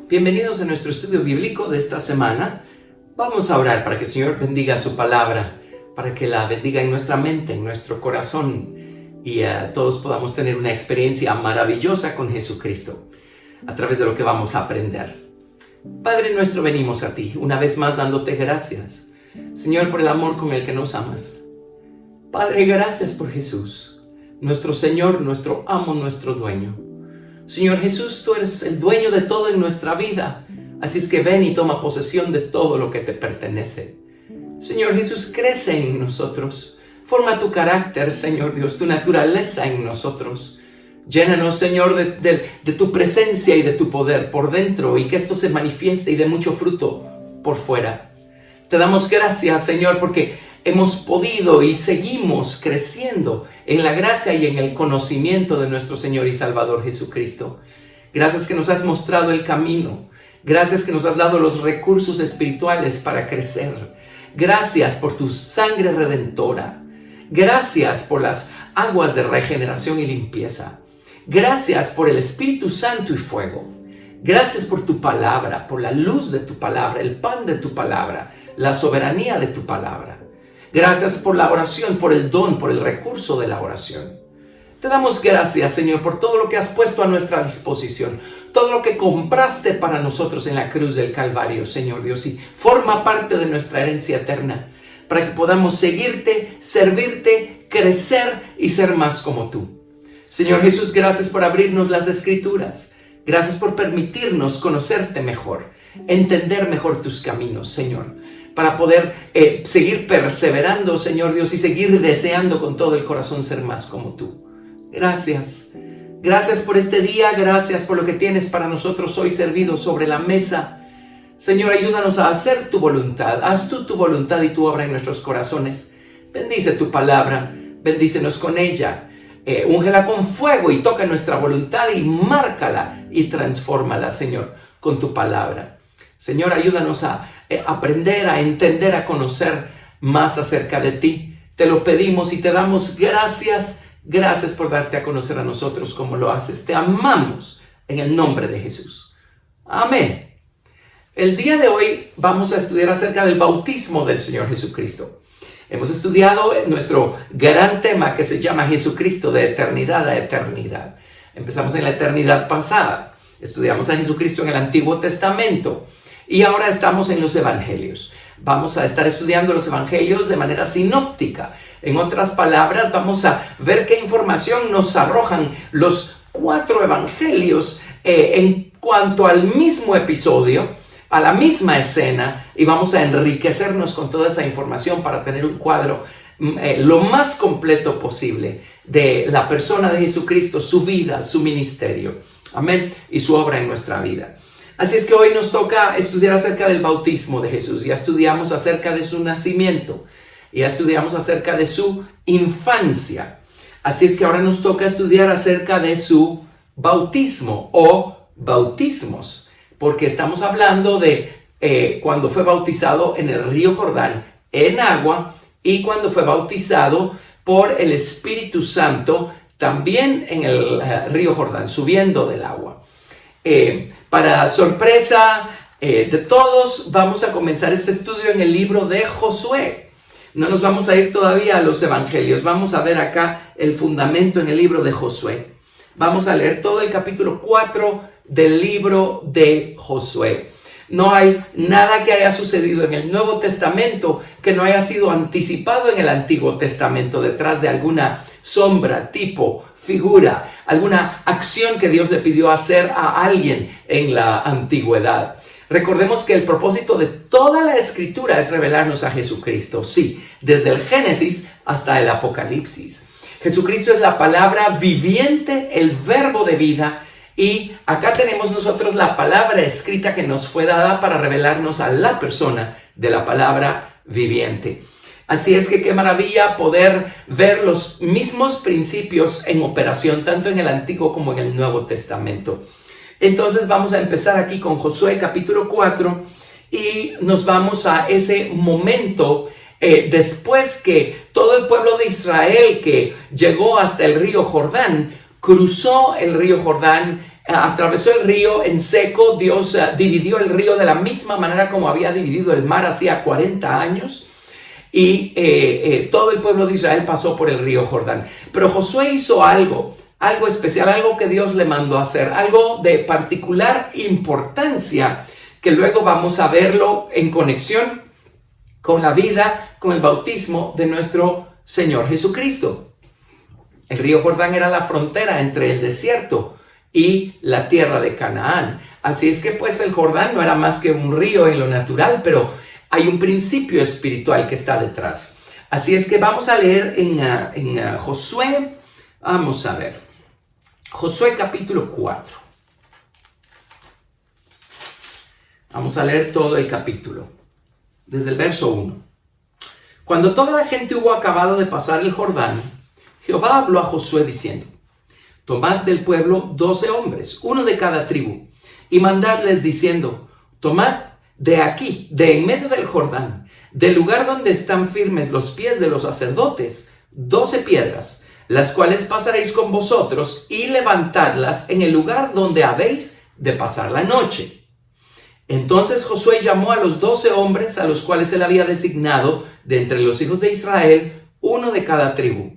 Bienvenidos a nuestro estudio bíblico de esta semana. Vamos a orar para que el Señor bendiga su palabra, para que la bendiga en nuestra mente, en nuestro corazón y todos podamos tener una experiencia maravillosa con Jesucristo a través de lo que vamos a aprender. Padre nuestro, venimos a ti una vez más dándote gracias, Señor, por el amor con el que nos amas. Padre, gracias por Jesús, nuestro Señor, nuestro amo, nuestro dueño. Señor Jesús, tú eres el dueño de todo en nuestra vida, así es que ven y toma posesión de todo lo que te pertenece. Señor Jesús, crece en nosotros, forma tu carácter, Señor Dios, tu naturaleza en nosotros. Llénanos, Señor, de tu presencia y de tu poder por dentro, y que esto se manifieste y dé mucho fruto por fuera. Te damos gracias, Señor, porque hemos podido y seguimos creciendo en la gracia y en el conocimiento de nuestro Señor y Salvador Jesucristo. Gracias que nos has mostrado el camino. Gracias que nos has dado los recursos espirituales para crecer. Gracias por tu sangre redentora. Gracias por las aguas de regeneración y limpieza. Gracias por el Espíritu Santo y fuego. Gracias por tu palabra, por la luz de tu palabra, el pan de tu palabra, la soberanía de tu palabra. Gracias por la oración, por el don, por el recurso de la oración. Te damos gracias, Señor, por todo lo que has puesto a nuestra disposición, todo lo que compraste para nosotros en la cruz del Calvario, Señor Dios, y forma parte de nuestra herencia eterna, para que podamos seguirte, servirte, crecer y ser más como tú. Señor Jesús, gracias por abrirnos las Escrituras. Gracias por permitirnos conocerte mejor, entender mejor tus caminos, Señor, para poder seguir perseverando, Señor Dios, y seguir deseando con todo el corazón ser más como tú. Gracias. Gracias por este día, gracias por lo que tienes para nosotros hoy servido sobre la mesa. Señor, ayúdanos a hacer tu voluntad. Haz tú tu voluntad y tu obra en nuestros corazones. Bendice tu palabra, bendícenos con ella. Úngela con fuego y toca nuestra voluntad y márcala y transfórmala, Señor, con tu palabra. Señor, ayúdanos a aprender, a entender, a conocer más acerca de ti. Te lo pedimos y te damos gracias. Gracias por darte a conocer a nosotros como lo haces. Te amamos en el nombre de Jesús. Amén. El día de hoy vamos a estudiar acerca del bautismo del Señor Jesucristo. Hemos estudiado nuestro gran tema que se llama Jesucristo de eternidad a eternidad. Empezamos en la eternidad pasada. Estudiamos a Jesucristo en el Antiguo Testamento. Y ahora estamos en los Evangelios. Vamos a estar estudiando los Evangelios de manera sinóptica. En otras palabras, vamos a ver qué información nos arrojan los 4 Evangelios en cuanto al mismo episodio, a la misma escena, y vamos a enriquecernos con toda esa información para tener un cuadro lo más completo posible de la persona de Jesucristo, su vida, su ministerio, amén, y su obra en nuestra vida. Así es que hoy nos toca estudiar acerca del bautismo de Jesús. Ya estudiamos acerca de su nacimiento, ya estudiamos acerca de su infancia. Así es que ahora nos toca estudiar acerca de su bautismo o bautismos, porque estamos hablando de cuando fue bautizado en el río Jordán en agua y cuando fue bautizado por el Espíritu Santo también en el río Jordán, subiendo del agua. Para sorpresa de todos, vamos a comenzar este estudio en el libro de Josué. No nos vamos a ir todavía a los Evangelios. Vamos a ver acá el fundamento en el libro de Josué. Vamos a leer todo el capítulo 4 del libro de Josué. No hay nada que haya sucedido en el Nuevo Testamento que no haya sido anticipado en el Antiguo Testamento, detrás de alguna sombra, tipo, figura, alguna acción que Dios le pidió hacer a alguien en la antigüedad. Recordemos que el propósito de toda la Escritura es revelarnos a Jesucristo, sí, desde el Génesis hasta el Apocalipsis. Jesucristo es la palabra viviente, el verbo de vida. Y acá tenemos nosotros la palabra escrita que nos fue dada para revelarnos a la persona de la palabra viviente. Así es que qué maravilla poder ver los mismos principios en operación tanto en el Antiguo como en el Nuevo Testamento. Entonces vamos a empezar aquí con Josué capítulo 4 y nos vamos a ese momento después que todo el pueblo de Israel que llegó hasta el río Jordán, cruzó el río Jordán, atravesó el río en seco. Dios dividió el río de la misma manera como había dividido el mar hacía 40 años. Y todo el pueblo de Israel pasó por el río Jordán. Pero Josué hizo algo especial, algo que Dios le mandó a hacer, algo de particular importancia, que luego vamos a verlo en conexión con la vida, con el bautismo de nuestro Señor Jesucristo. El río Jordán era la frontera entre el desierto y la tierra de Canaán. Así es que pues el Jordán no era más que un río en lo natural, pero hay un principio espiritual que está detrás. Así es que vamos a leer en Josué, vamos a ver, Josué capítulo 4. Vamos a leer todo el capítulo, desde el verso 1. Cuando toda la gente hubo acabado de pasar el Jordán, Jehová habló a Josué diciendo: tomad del pueblo 12 hombres, uno de cada tribu, y mandadles diciendo: tomad de aquí, de en medio del Jordán, del lugar donde están firmes los pies de los sacerdotes, 12 piedras, las cuales pasaréis con vosotros, y levantadlas en el lugar donde habéis de pasar la noche. Entonces Josué llamó a los 12 hombres a los cuales él había designado de entre los hijos de Israel, uno de cada tribu.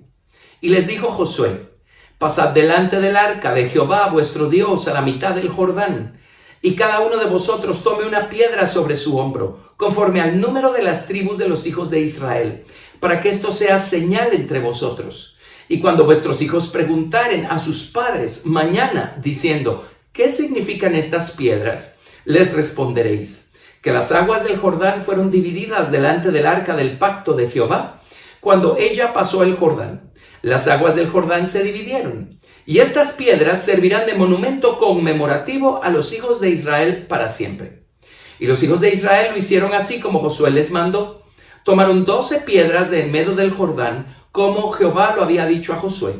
Y les dijo Josué: pasad delante del arca de Jehová vuestro Dios a la mitad del Jordán, y cada uno de vosotros tome una piedra sobre su hombro, conforme al número de las tribus de los hijos de Israel, para que esto sea señal entre vosotros. Y cuando vuestros hijos preguntaren a sus padres mañana, diciendo: ¿qué significan estas piedras?, les responderéis: que las aguas del Jordán fueron divididas delante del arca del pacto de Jehová. Cuando ella pasó el Jordán, las aguas del Jordán se dividieron. Y estas piedras servirán de monumento conmemorativo a los hijos de Israel para siempre. Y los hijos de Israel lo hicieron así como Josué les mandó. Tomaron 12 piedras de en medio del Jordán, como Jehová lo había dicho a Josué,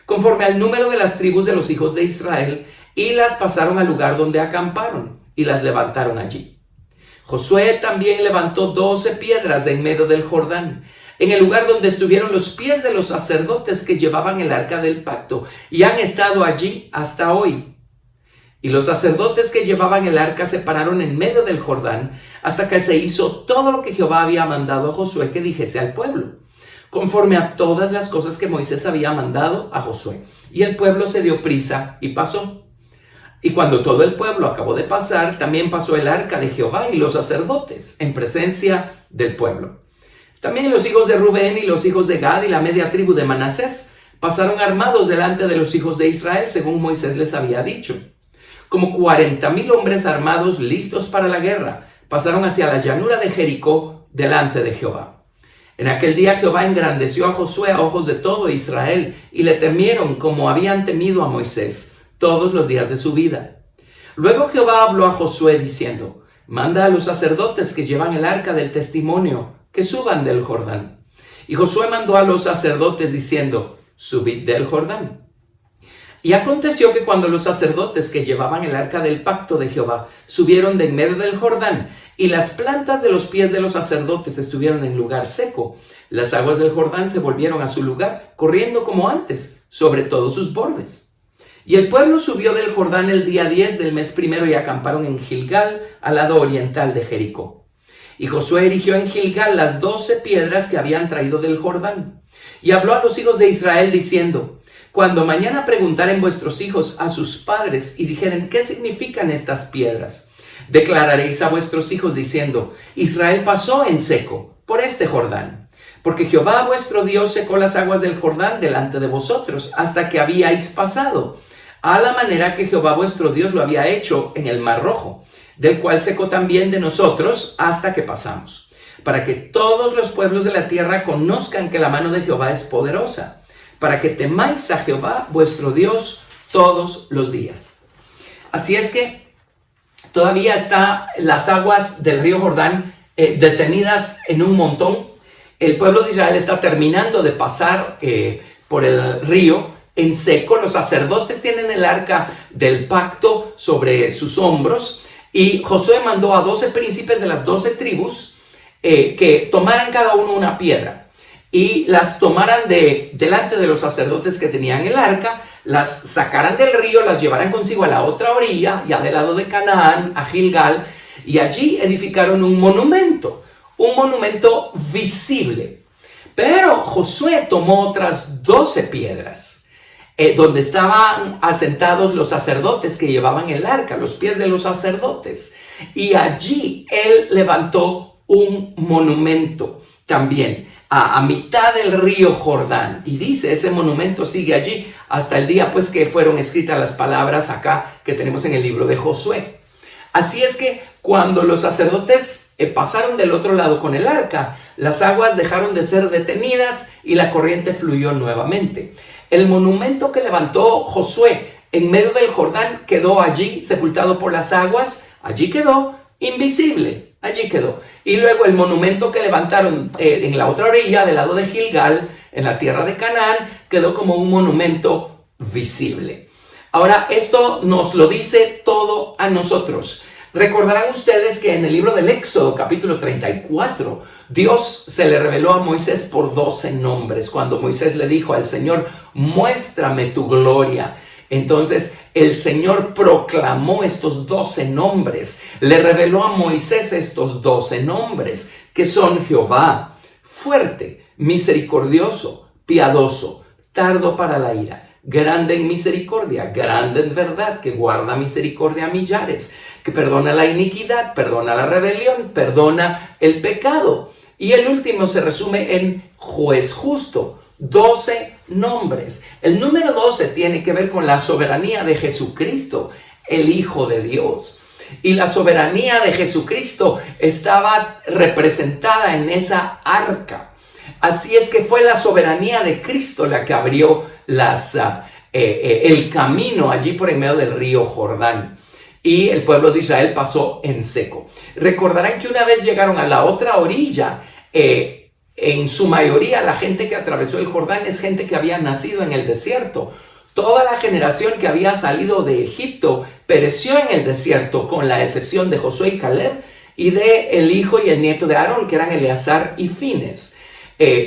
conforme al número de las tribus de los hijos de Israel, y las pasaron al lugar donde acamparon, y las levantaron allí. Josué también levantó 12 piedras de en medio del Jordán, en el lugar donde estuvieron los pies de los sacerdotes que llevaban el arca del pacto, y han estado allí hasta hoy. Y los sacerdotes que llevaban el arca se pararon en medio del Jordán, hasta que se hizo todo lo que Jehová había mandado a Josué que dijese al pueblo, conforme a todas las cosas que Moisés había mandado a Josué. Y el pueblo se dio prisa y pasó. Y cuando todo el pueblo acabó de pasar, también pasó el arca de Jehová y los sacerdotes en presencia del pueblo. También los hijos de Rubén y los hijos de Gad y la media tribu de Manasés pasaron armados delante de los hijos de Israel, según Moisés les había dicho. Como 40,000 hombres armados listos para la guerra pasaron hacia la llanura de Jericó delante de Jehová. En aquel día Jehová engrandeció a Josué a ojos de todo Israel, y le temieron como habían temido a Moisés todos los días de su vida. Luego Jehová habló a Josué diciendo: manda a los sacerdotes que llevan el arca del testimonio que suban del Jordán. Y Josué mandó a los sacerdotes diciendo: subid del Jordán. Y aconteció que cuando los sacerdotes que llevaban el arca del pacto de Jehová subieron de en medio del Jordán, y las plantas de los pies de los sacerdotes estuvieron en lugar seco, las aguas del Jordán se volvieron a su lugar, corriendo como antes, sobre todos sus bordes. Y el pueblo subió del Jordán el día 10 del mes primero y acamparon en Gilgal, al lado oriental de Jericó. Y Josué erigió en Gilgal las 12 piedras que habían traído del Jordán. Y habló a los hijos de Israel diciendo: cuando mañana preguntaren vuestros hijos a sus padres y dijeren: ¿qué significan estas piedras?, declararéis a vuestros hijos diciendo: Israel pasó en seco por este Jordán, porque Jehová vuestro Dios secó las aguas del Jordán delante de vosotros hasta que habíais pasado, a la manera que Jehová vuestro Dios lo había hecho en el Mar Rojo, del cual secó también de nosotros hasta que pasamos, para que todos los pueblos de la tierra conozcan que la mano de Jehová es poderosa, para que temáis a Jehová vuestro Dios todos los días. Así es que todavía están las aguas del río Jordán detenidas en un montón. El pueblo de Israel está terminando de pasar por el río en seco. Los sacerdotes tienen el arca del pacto sobre sus hombros y Josué mandó a 12 príncipes de las 12 tribus que tomaran cada uno una piedra y las tomaran delante de los sacerdotes que tenían el arca, las sacaran del río, las llevaran consigo a la otra orilla, ya del lado de Canaán, a Gilgal, y allí edificaron un monumento visible. Pero Josué tomó otras 12 piedras, donde estaban asentados los sacerdotes que llevaban el arca, los pies de los sacerdotes, y allí él levantó un monumento también a mitad del río Jordán, y dice, ese monumento sigue allí hasta el día pues que fueron escritas las palabras acá que tenemos en el libro de Josué. Así es que cuando los sacerdotes pasaron del otro lado con el arca, las aguas dejaron de ser detenidas y la corriente fluyó nuevamente. El monumento que levantó Josué en medio del Jordán quedó allí sepultado por las aguas, allí quedó invisible. Allí quedó. Y luego el monumento que levantaron en la otra orilla, del lado de Gilgal, en la tierra de Canaán, quedó como un monumento visible. Ahora, esto nos lo dice todo a nosotros. Recordarán ustedes que en el libro del Éxodo, capítulo 34, Dios se le reveló a Moisés por 12 nombres. Cuando Moisés le dijo al Señor, muéstrame tu gloria. Entonces el Señor proclamó estos 12 nombres, le reveló a Moisés estos 12 nombres, que son Jehová, fuerte, misericordioso, piadoso, tardo para la ira, grande en misericordia, grande en verdad, que guarda misericordia a millares, que perdona la iniquidad, perdona la rebelión, perdona el pecado. Y el último se resume en juez justo. 12 nombres. El número 12 tiene que ver con la soberanía de Jesucristo, el Hijo de Dios. Y la soberanía de Jesucristo estaba representada en esa arca. Así es que fue la soberanía de Cristo la que abrió el camino allí por en medio del río Jordán. Y el pueblo de Israel pasó en seco. Recordarán que una vez llegaron a la otra orilla, en su mayoría la gente que atravesó el Jordán es gente que había nacido en el desierto. Toda la generación que había salido de Egipto pereció en el desierto, con la excepción de Josué y Caleb y de el hijo y el nieto de Aarón, que eran Eleazar y Fines.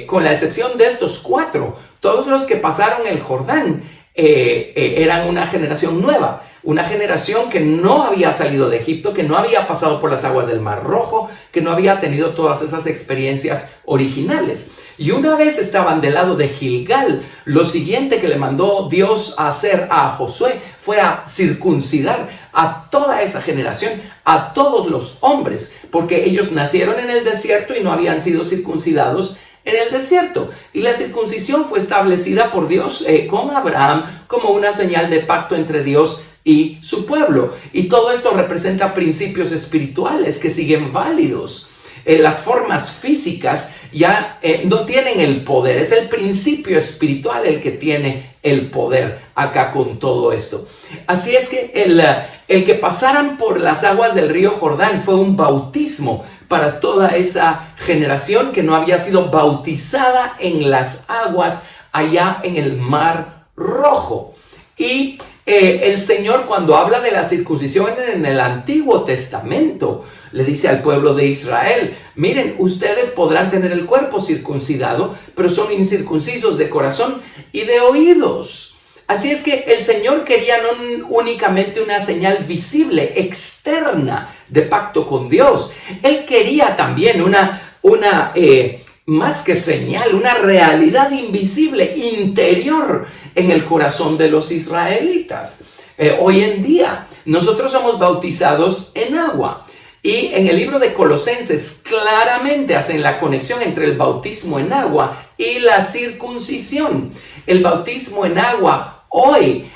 Con la excepción de estos 4, todos los que pasaron el Jordán eran una generación nueva. Una generación que no había salido de Egipto, que no había pasado por las aguas del Mar Rojo, que no había tenido todas esas experiencias originales. Y una vez estaban del lado de Gilgal, lo siguiente que le mandó Dios a hacer a Josué fue a circuncidar a toda esa generación, a todos los hombres, porque ellos nacieron en el desierto y no habían sido circuncidados en el desierto. Y la circuncisión fue establecida por Dios con Abraham como una señal de pacto entre Dios y su pueblo. Y todo esto representa principios espirituales que siguen válidos. Las formas físicas ya no tienen el poder. Es el principio espiritual el que tiene el poder acá con todo esto. Así es que el que pasaran por las aguas del río Jordán fue un bautismo para toda esa generación que no había sido bautizada en las aguas allá en el Mar Rojo. Y el Señor, cuando habla de la circuncisión en el Antiguo Testamento, le dice al pueblo de Israel, miren, ustedes podrán tener el cuerpo circuncidado, pero son incircuncisos de corazón y de oídos. Así es que el Señor quería no únicamente una señal visible, externa de pacto con Dios. Él quería también más que señal, una realidad invisible, interior en el corazón de los israelitas. Hoy en día nosotros somos bautizados en agua. Y en el libro de Colosenses claramente hacen la conexión entre el bautismo en agua y la circuncisión. El bautismo en agua hoy,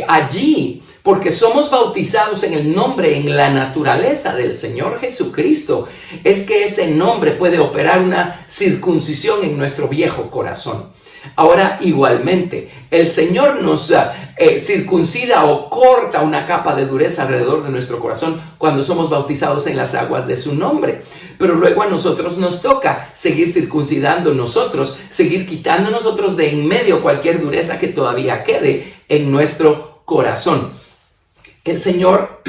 allí, porque somos bautizados en el nombre, en la naturaleza del Señor Jesucristo, es que ese nombre puede operar una circuncisión en nuestro viejo corazón. Ahora, igualmente, el Señor nos circuncida o corta una capa de dureza alrededor de nuestro corazón cuando somos bautizados en las aguas de su nombre. Pero luego a nosotros nos toca seguir circuncidando nosotros, seguir quitando nosotros de en medio cualquier dureza que todavía quede en nuestro corazón. El Señor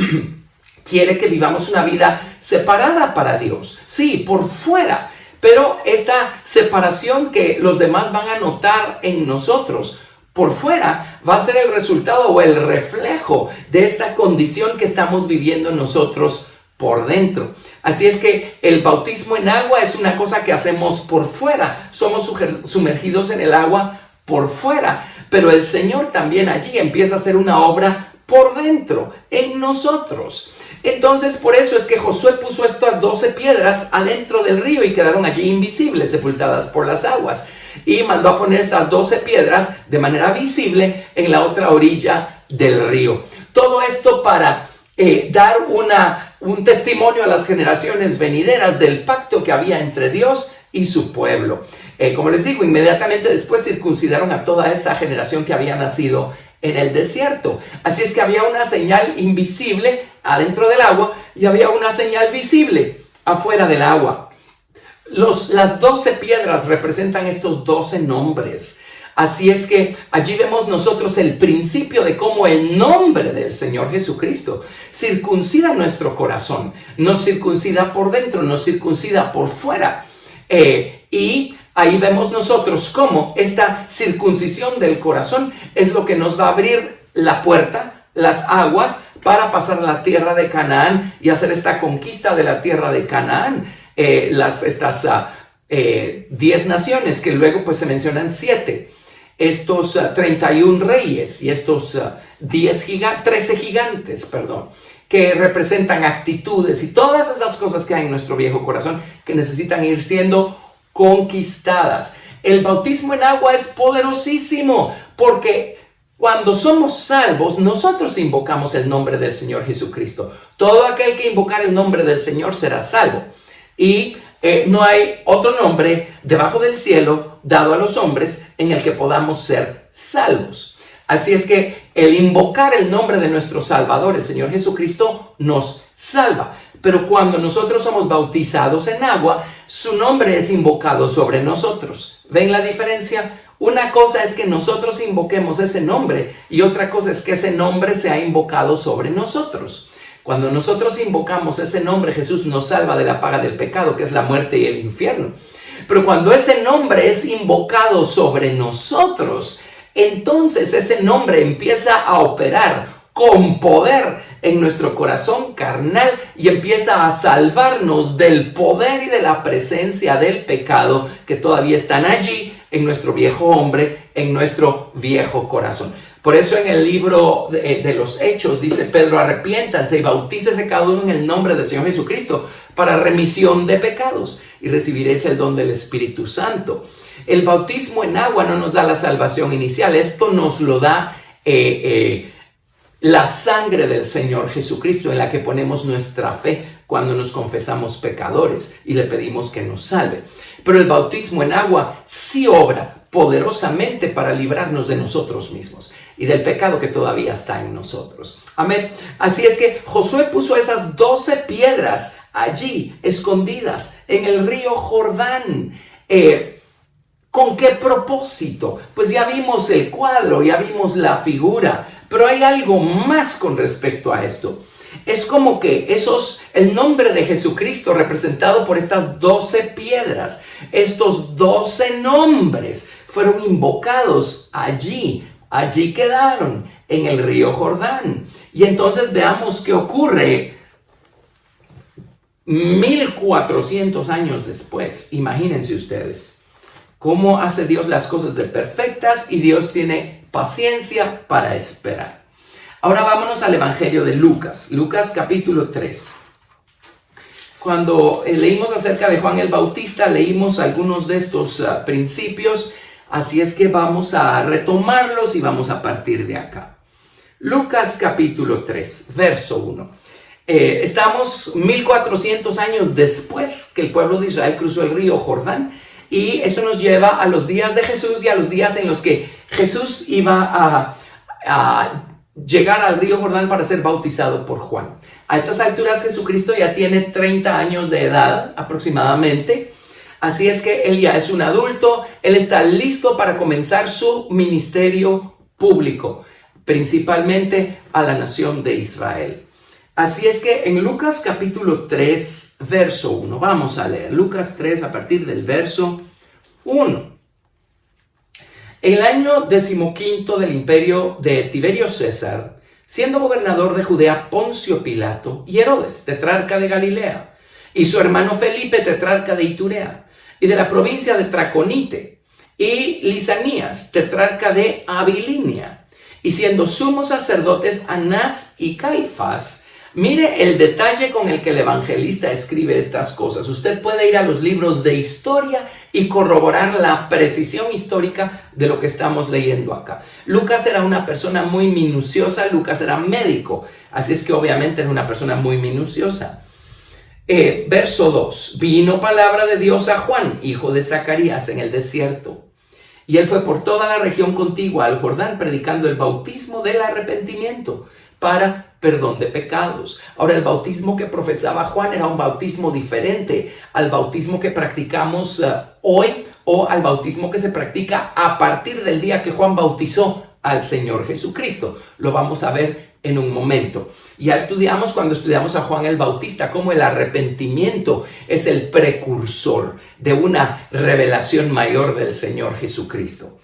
quiere que vivamos una vida separada para Dios, sí, por fuera, pero esta separación que los demás van a notar en nosotros por fuera va a ser el resultado o el reflejo de esta condición que estamos viviendo nosotros por dentro. Así es que el bautismo en agua es una cosa que hacemos por fuera, somos sumergidos en el agua por fuera, pero el Señor también allí empieza a hacer una obra por dentro, en nosotros. Entonces, por eso es que Josué puso estas 12 piedras adentro del río y quedaron allí invisibles, sepultadas por las aguas. Y mandó a poner estas 12 piedras de manera visible en la otra orilla del río. Todo esto para dar un testimonio a las generaciones venideras del pacto que había entre Dios y su pueblo. Como les digo, inmediatamente después circuncidaron a toda esa generación que había nacido en el desierto. Así es que había una señal invisible adentro del agua y había una señal visible afuera del agua. Las 12 piedras representan estos 12 nombres. Así es que allí vemos nosotros el principio de cómo el nombre del Señor Jesucristo circuncida nuestro corazón, nos circuncida por dentro, nos circuncida por fuera. Y ahí vemos nosotros cómo esta circuncisión del corazón es lo que nos va a abrir la puerta, las aguas, para pasar a la tierra de Canaán y hacer esta conquista de la tierra de Canaán. Estas 10 naciones que luego pues se mencionan 7. Estos 31 reyes y estos 13 gigantes, que representan actitudes y todas esas cosas que hay en nuestro viejo corazón que necesitan ir siendo conquistadas. El bautismo en agua es poderosísimo porque cuando somos salvos, nosotros invocamos el nombre del Señor Jesucristo. Todo aquel que invocar el nombre del Señor será salvo. Y no hay otro nombre debajo del cielo dado a los hombres en el que podamos ser salvos. Así es que el invocar el nombre de nuestro Salvador, el Señor Jesucristo, nos salva. Pero cuando nosotros somos bautizados en agua, su nombre es invocado sobre nosotros. ¿Ven la diferencia? Una cosa es que nosotros invoquemos ese nombre y otra cosa es que ese nombre sea invocado sobre nosotros. Cuando nosotros invocamos ese nombre, Jesús nos salva de la paga del pecado, que es la muerte y el infierno. Pero cuando ese nombre es invocado sobre nosotros, entonces ese nombre empieza a operar con poder en nuestro corazón carnal y empieza a salvarnos del poder y de la presencia del pecado que todavía están allí en nuestro viejo hombre, en nuestro viejo corazón. Por eso en el libro de los Hechos dice Pedro: arrepiéntanse y bautícese cada uno en el nombre del Señor Jesucristo para remisión de pecados y recibiréis el don del Espíritu Santo. El bautismo en agua no nos da la salvación inicial, esto nos lo da la sangre del Señor Jesucristo, en la que ponemos nuestra fe cuando nos confesamos pecadores y le pedimos que nos salve. Pero el bautismo en agua sí obra poderosamente para librarnos de nosotros mismos y del pecado que todavía está en nosotros. Amén. Así es que Josué puso esas 12 piedras allí, escondidas en el río Jordán. ¿Con qué propósito? Pues ya vimos el cuadro, ya vimos la figura, pero hay algo más con respecto a esto. Es como que el nombre de Jesucristo representado por estas 12 piedras, estos 12 nombres fueron invocados allí quedaron en el río Jordán. Y entonces veamos qué ocurre 1400 años después. Imagínense ustedes cómo hace Dios las cosas de perfectas y Dios tiene paciencia para esperar. Ahora vámonos al Evangelio de Lucas, Lucas capítulo 3. Cuando leímos acerca de Juan el Bautista, leímos algunos de estos principios, así es que vamos a retomarlos y vamos a partir de acá. Lucas capítulo 3, verso 1. Estamos 1400 años después que el pueblo de Israel cruzó el río Jordán Y eso nos lleva a los días de Jesús y a los días en los que Jesús iba a llegar al río Jordán para ser bautizado por Juan. A estas alturas Jesucristo ya tiene 30 años de edad aproximadamente. Así es que él ya es un adulto, él está listo para comenzar su ministerio público, principalmente a la nación de Israel. Así es que en Lucas capítulo 3, verso 1, vamos a leer Lucas 3 a partir del verso 1. En el año 15 del imperio de Tiberio César, siendo gobernador de Judea Poncio Pilato y Herodes, tetrarca de Galilea, y su hermano Felipe, tetrarca de Iturea, y de la provincia de Traconite, y Lisanías, tetrarca de Abilinia, y siendo sumos sacerdotes Anás y Caifás. Mire el detalle con el que el evangelista escribe estas cosas. Usted puede ir a los libros de historia y corroborar la precisión histórica de lo que estamos leyendo acá. Lucas era una persona muy minuciosa, Lucas era médico, así es que obviamente era una persona muy minuciosa. Verso 2, vino palabra de Dios a Juan, hijo de Zacarías, en el desierto. Y él fue por toda la región contigua al Jordán, predicando el bautismo del arrepentimiento para perdón de pecados. Ahora, el bautismo que profesaba Juan era un bautismo diferente al bautismo que practicamos hoy o al bautismo que se practica a partir del día que Juan bautizó al Señor Jesucristo. Lo vamos a ver en un momento. Ya estudiamos cuando estudiamos a Juan el Bautista cómo el arrepentimiento es el precursor de una revelación mayor del Señor Jesucristo.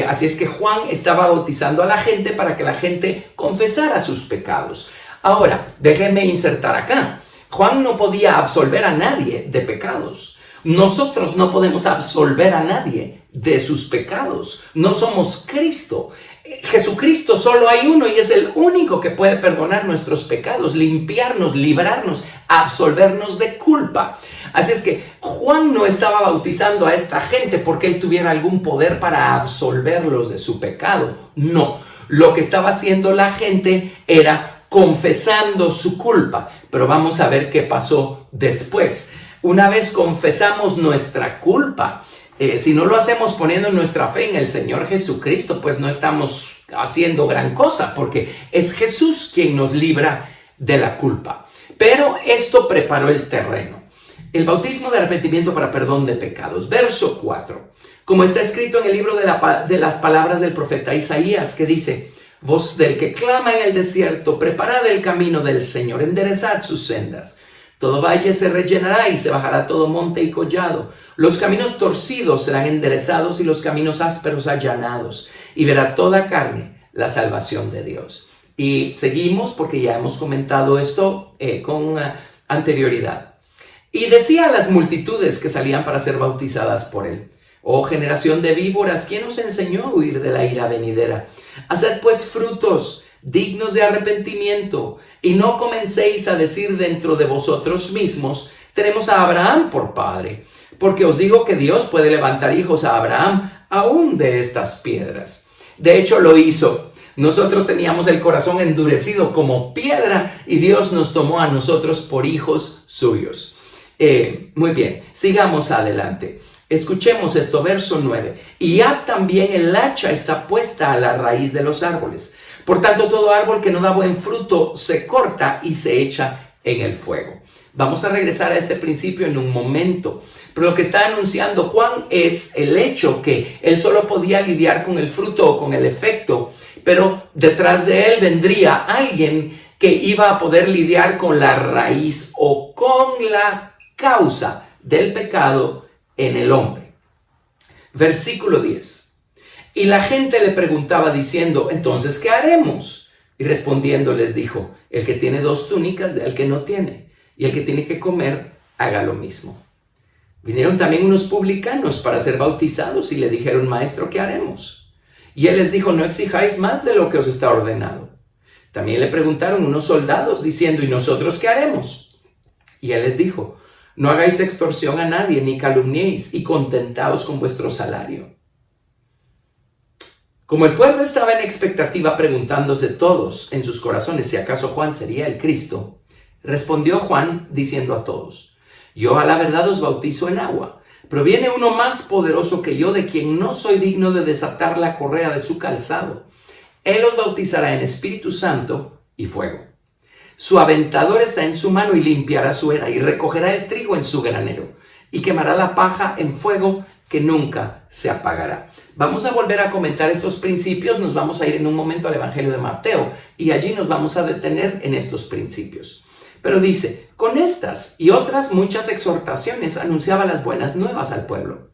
Así es que Juan estaba bautizando a la gente para que la gente confesara sus pecados. Ahora, déjenme insertar acá. Juan no podía absolver a nadie de pecados. Nosotros no podemos absolver a nadie de sus pecados. No somos Cristo. Jesucristo solo hay uno y es el único que puede perdonar nuestros pecados, limpiarnos, librarnos, absolvernos de culpa. Así es que Juan no estaba bautizando a esta gente porque él tuviera algún poder para absolverlos de su pecado. No, lo que estaba haciendo la gente era confesando su culpa. Pero vamos a ver qué pasó después. Una vez confesamos nuestra culpa, si no lo hacemos poniendo nuestra fe en el Señor Jesucristo, pues no estamos haciendo gran cosa, porque es Jesús quien nos libra de la culpa. Pero esto preparó el terreno. El bautismo de arrepentimiento para perdón de pecados. Verso 4. Como está escrito en el libro de las palabras del profeta Isaías, que dice: voz del que clama en el desierto, preparad el camino del Señor, enderezad sus sendas. Todo valle se rellenará y se bajará todo monte y collado. Los caminos torcidos serán enderezados y los caminos ásperos allanados. Y verá toda carne la salvación de Dios. Y seguimos porque ya hemos comentado esto con anterioridad. Y decía a las multitudes que salían para ser bautizadas por él: oh generación de víboras, ¿quién os enseñó a huir de la ira venidera? Haced pues frutos dignos de arrepentimiento, y no comencéis a decir dentro de vosotros mismos: tenemos a Abraham por padre. Porque os digo que Dios puede levantar hijos a Abraham aún de estas piedras. De hecho, lo hizo. Nosotros teníamos el corazón endurecido como piedra y Dios nos tomó a nosotros por hijos suyos. Muy bien, sigamos adelante. Escuchemos esto, verso 9. Y ya también el hacha está puesta a la raíz de los árboles. Por tanto, todo árbol que no da buen fruto se corta y se echa en el fuego. Vamos a regresar a este principio en un momento. Pero lo que está anunciando Juan es el hecho que él solo podía lidiar con el fruto o con el efecto, pero detrás de él vendría alguien que iba a poder lidiar con la raíz o con la causa del pecado en el hombre. Versículo 10. Y la gente le preguntaba diciendo: entonces, ¿qué haremos? Y respondiendo les dijo: el que tiene 2 túnicas, dé al que no tiene, y el que tiene que comer, haga lo mismo. Vinieron también unos publicanos para ser bautizados y le dijeron: maestro, ¿qué haremos? Y él les dijo: no exijáis más de lo que os está ordenado. También le preguntaron unos soldados diciendo: ¿y nosotros qué haremos? Y él les dijo: no hagáis extorsión a nadie, ni calumniéis, y contentaos con vuestro salario. Como el pueblo estaba en expectativa, preguntándose todos en sus corazones si acaso Juan sería el Cristo, respondió Juan diciendo a todos: yo a la verdad os bautizo en agua, Pero viene uno más poderoso que yo, de quien no soy digno de desatar la correa de su calzado. Él os bautizará en Espíritu Santo y fuego. Su aventador está en su mano y limpiará su era y recogerá el trigo en su granero y quemará la paja en fuego que nunca se apagará. Vamos a volver a comentar estos principios. Nos vamos a ir en un momento al Evangelio de Mateo y allí nos vamos a detener en estos principios. Pero dice, con estas y otras muchas exhortaciones anunciaba las buenas nuevas al pueblo.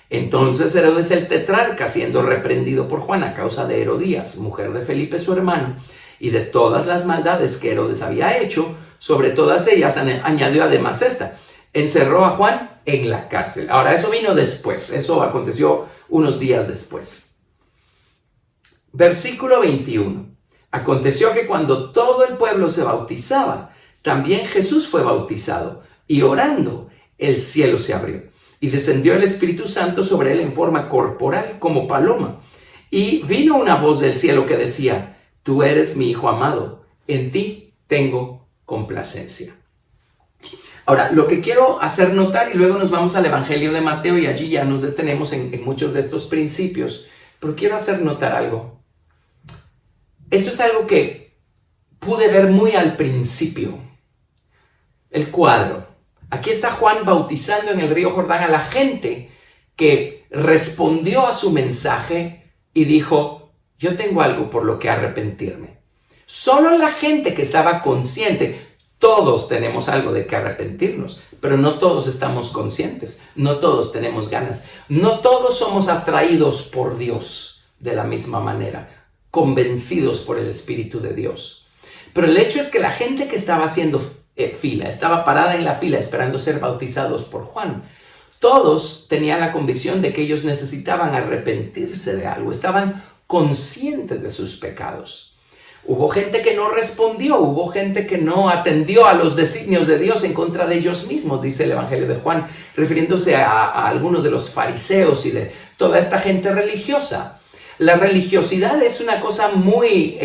Entonces Herodes el tetrarca, siendo reprendido por Juan a causa de Herodías, mujer de Felipe su hermano, y de todas las maldades que Herodes había hecho, sobre todas ellas añadió además esta: encerró a Juan en la cárcel. Ahora, eso vino después, eso aconteció unos días después. Versículo 21. Aconteció que cuando todo el pueblo se bautizaba, también Jesús fue bautizado, y orando, el cielo se abrió, y descendió el Espíritu Santo sobre él en forma corporal como paloma. Y vino una voz del cielo que decía: tú eres mi Hijo amado, en ti tengo complacencia. Ahora, lo que quiero hacer notar, y luego nos vamos al Evangelio de Mateo y allí ya nos detenemos en muchos de estos principios, pero quiero hacer notar algo. Esto es algo que pude ver muy al principio. El cuadro. Aquí está Juan bautizando en el río Jordán a la gente que respondió a su mensaje y dijo: yo tengo algo por lo que arrepentirme. Solo la gente que estaba consciente. Todos tenemos algo de que arrepentirnos, pero no todos estamos conscientes, no todos tenemos ganas, no todos somos atraídos por Dios de la misma manera, convencidos por el Espíritu de Dios. Pero el hecho es que la gente que estaba haciendo fila, estaba parada en la fila esperando ser bautizados por Juan, todos tenían la convicción de que ellos necesitaban arrepentirse de algo, estaban conscientes de sus pecados. Hubo gente que no respondió, hubo gente que no atendió a los designios de Dios en contra de ellos mismos, dice el Evangelio de Juan, refiriéndose a algunos de los fariseos y de toda esta gente religiosa. La religiosidad es una cosa muy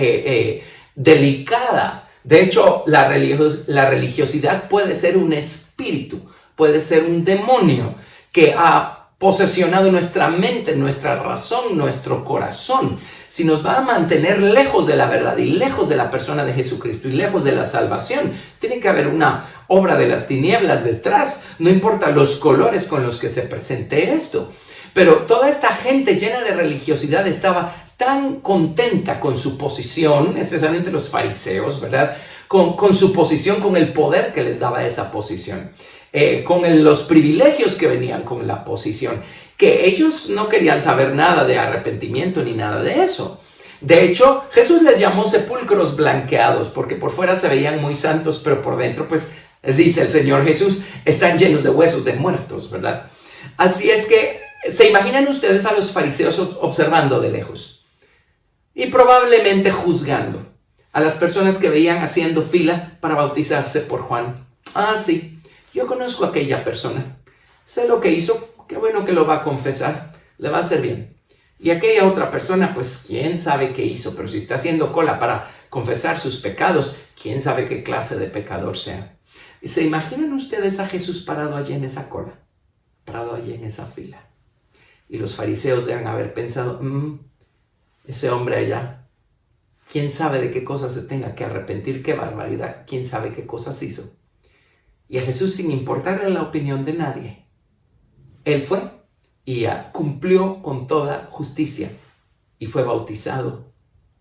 delicada. De hecho, la religiosidad puede ser un espíritu, puede ser un demonio que ha posesionado nuestra mente, nuestra razón, nuestro corazón. Si nos va a mantener lejos de la verdad y lejos de la persona de Jesucristo y lejos de la salvación, tiene que haber una obra de las tinieblas detrás, no importa los colores con los que se presente esto. Pero toda esta gente llena de religiosidad estaba tan contenta con su posición, especialmente los fariseos, ¿verdad? Con su posición, con el poder que les daba esa posición, con los privilegios que venían con la posición, que ellos no querían saber nada de arrepentimiento ni nada de eso. De hecho, Jesús les llamó sepulcros blanqueados, porque por fuera se veían muy santos, pero por dentro, pues, dice el Señor Jesús, están llenos de huesos de muertos, ¿verdad? Así es que, ¿se imaginan ustedes a los fariseos observando de lejos? Y probablemente juzgando a las personas que veían haciendo fila para bautizarse por Juan. Ah, sí, yo conozco a aquella persona, sé lo que hizo, qué bueno que lo va a confesar, le va a hacer bien. Y aquella otra persona, pues quién sabe qué hizo, pero si está haciendo cola para confesar sus pecados, quién sabe qué clase de pecador sea. ¿Y se imaginan ustedes a Jesús parado allí en esa cola, parado allí en esa fila? Y los fariseos deben haber pensado, ese hombre allá, quién sabe de qué cosas se tenga que arrepentir, qué barbaridad, quién sabe qué cosas hizo. Y a Jesús, sin importarle la opinión de nadie, él fue y cumplió con toda justicia y fue bautizado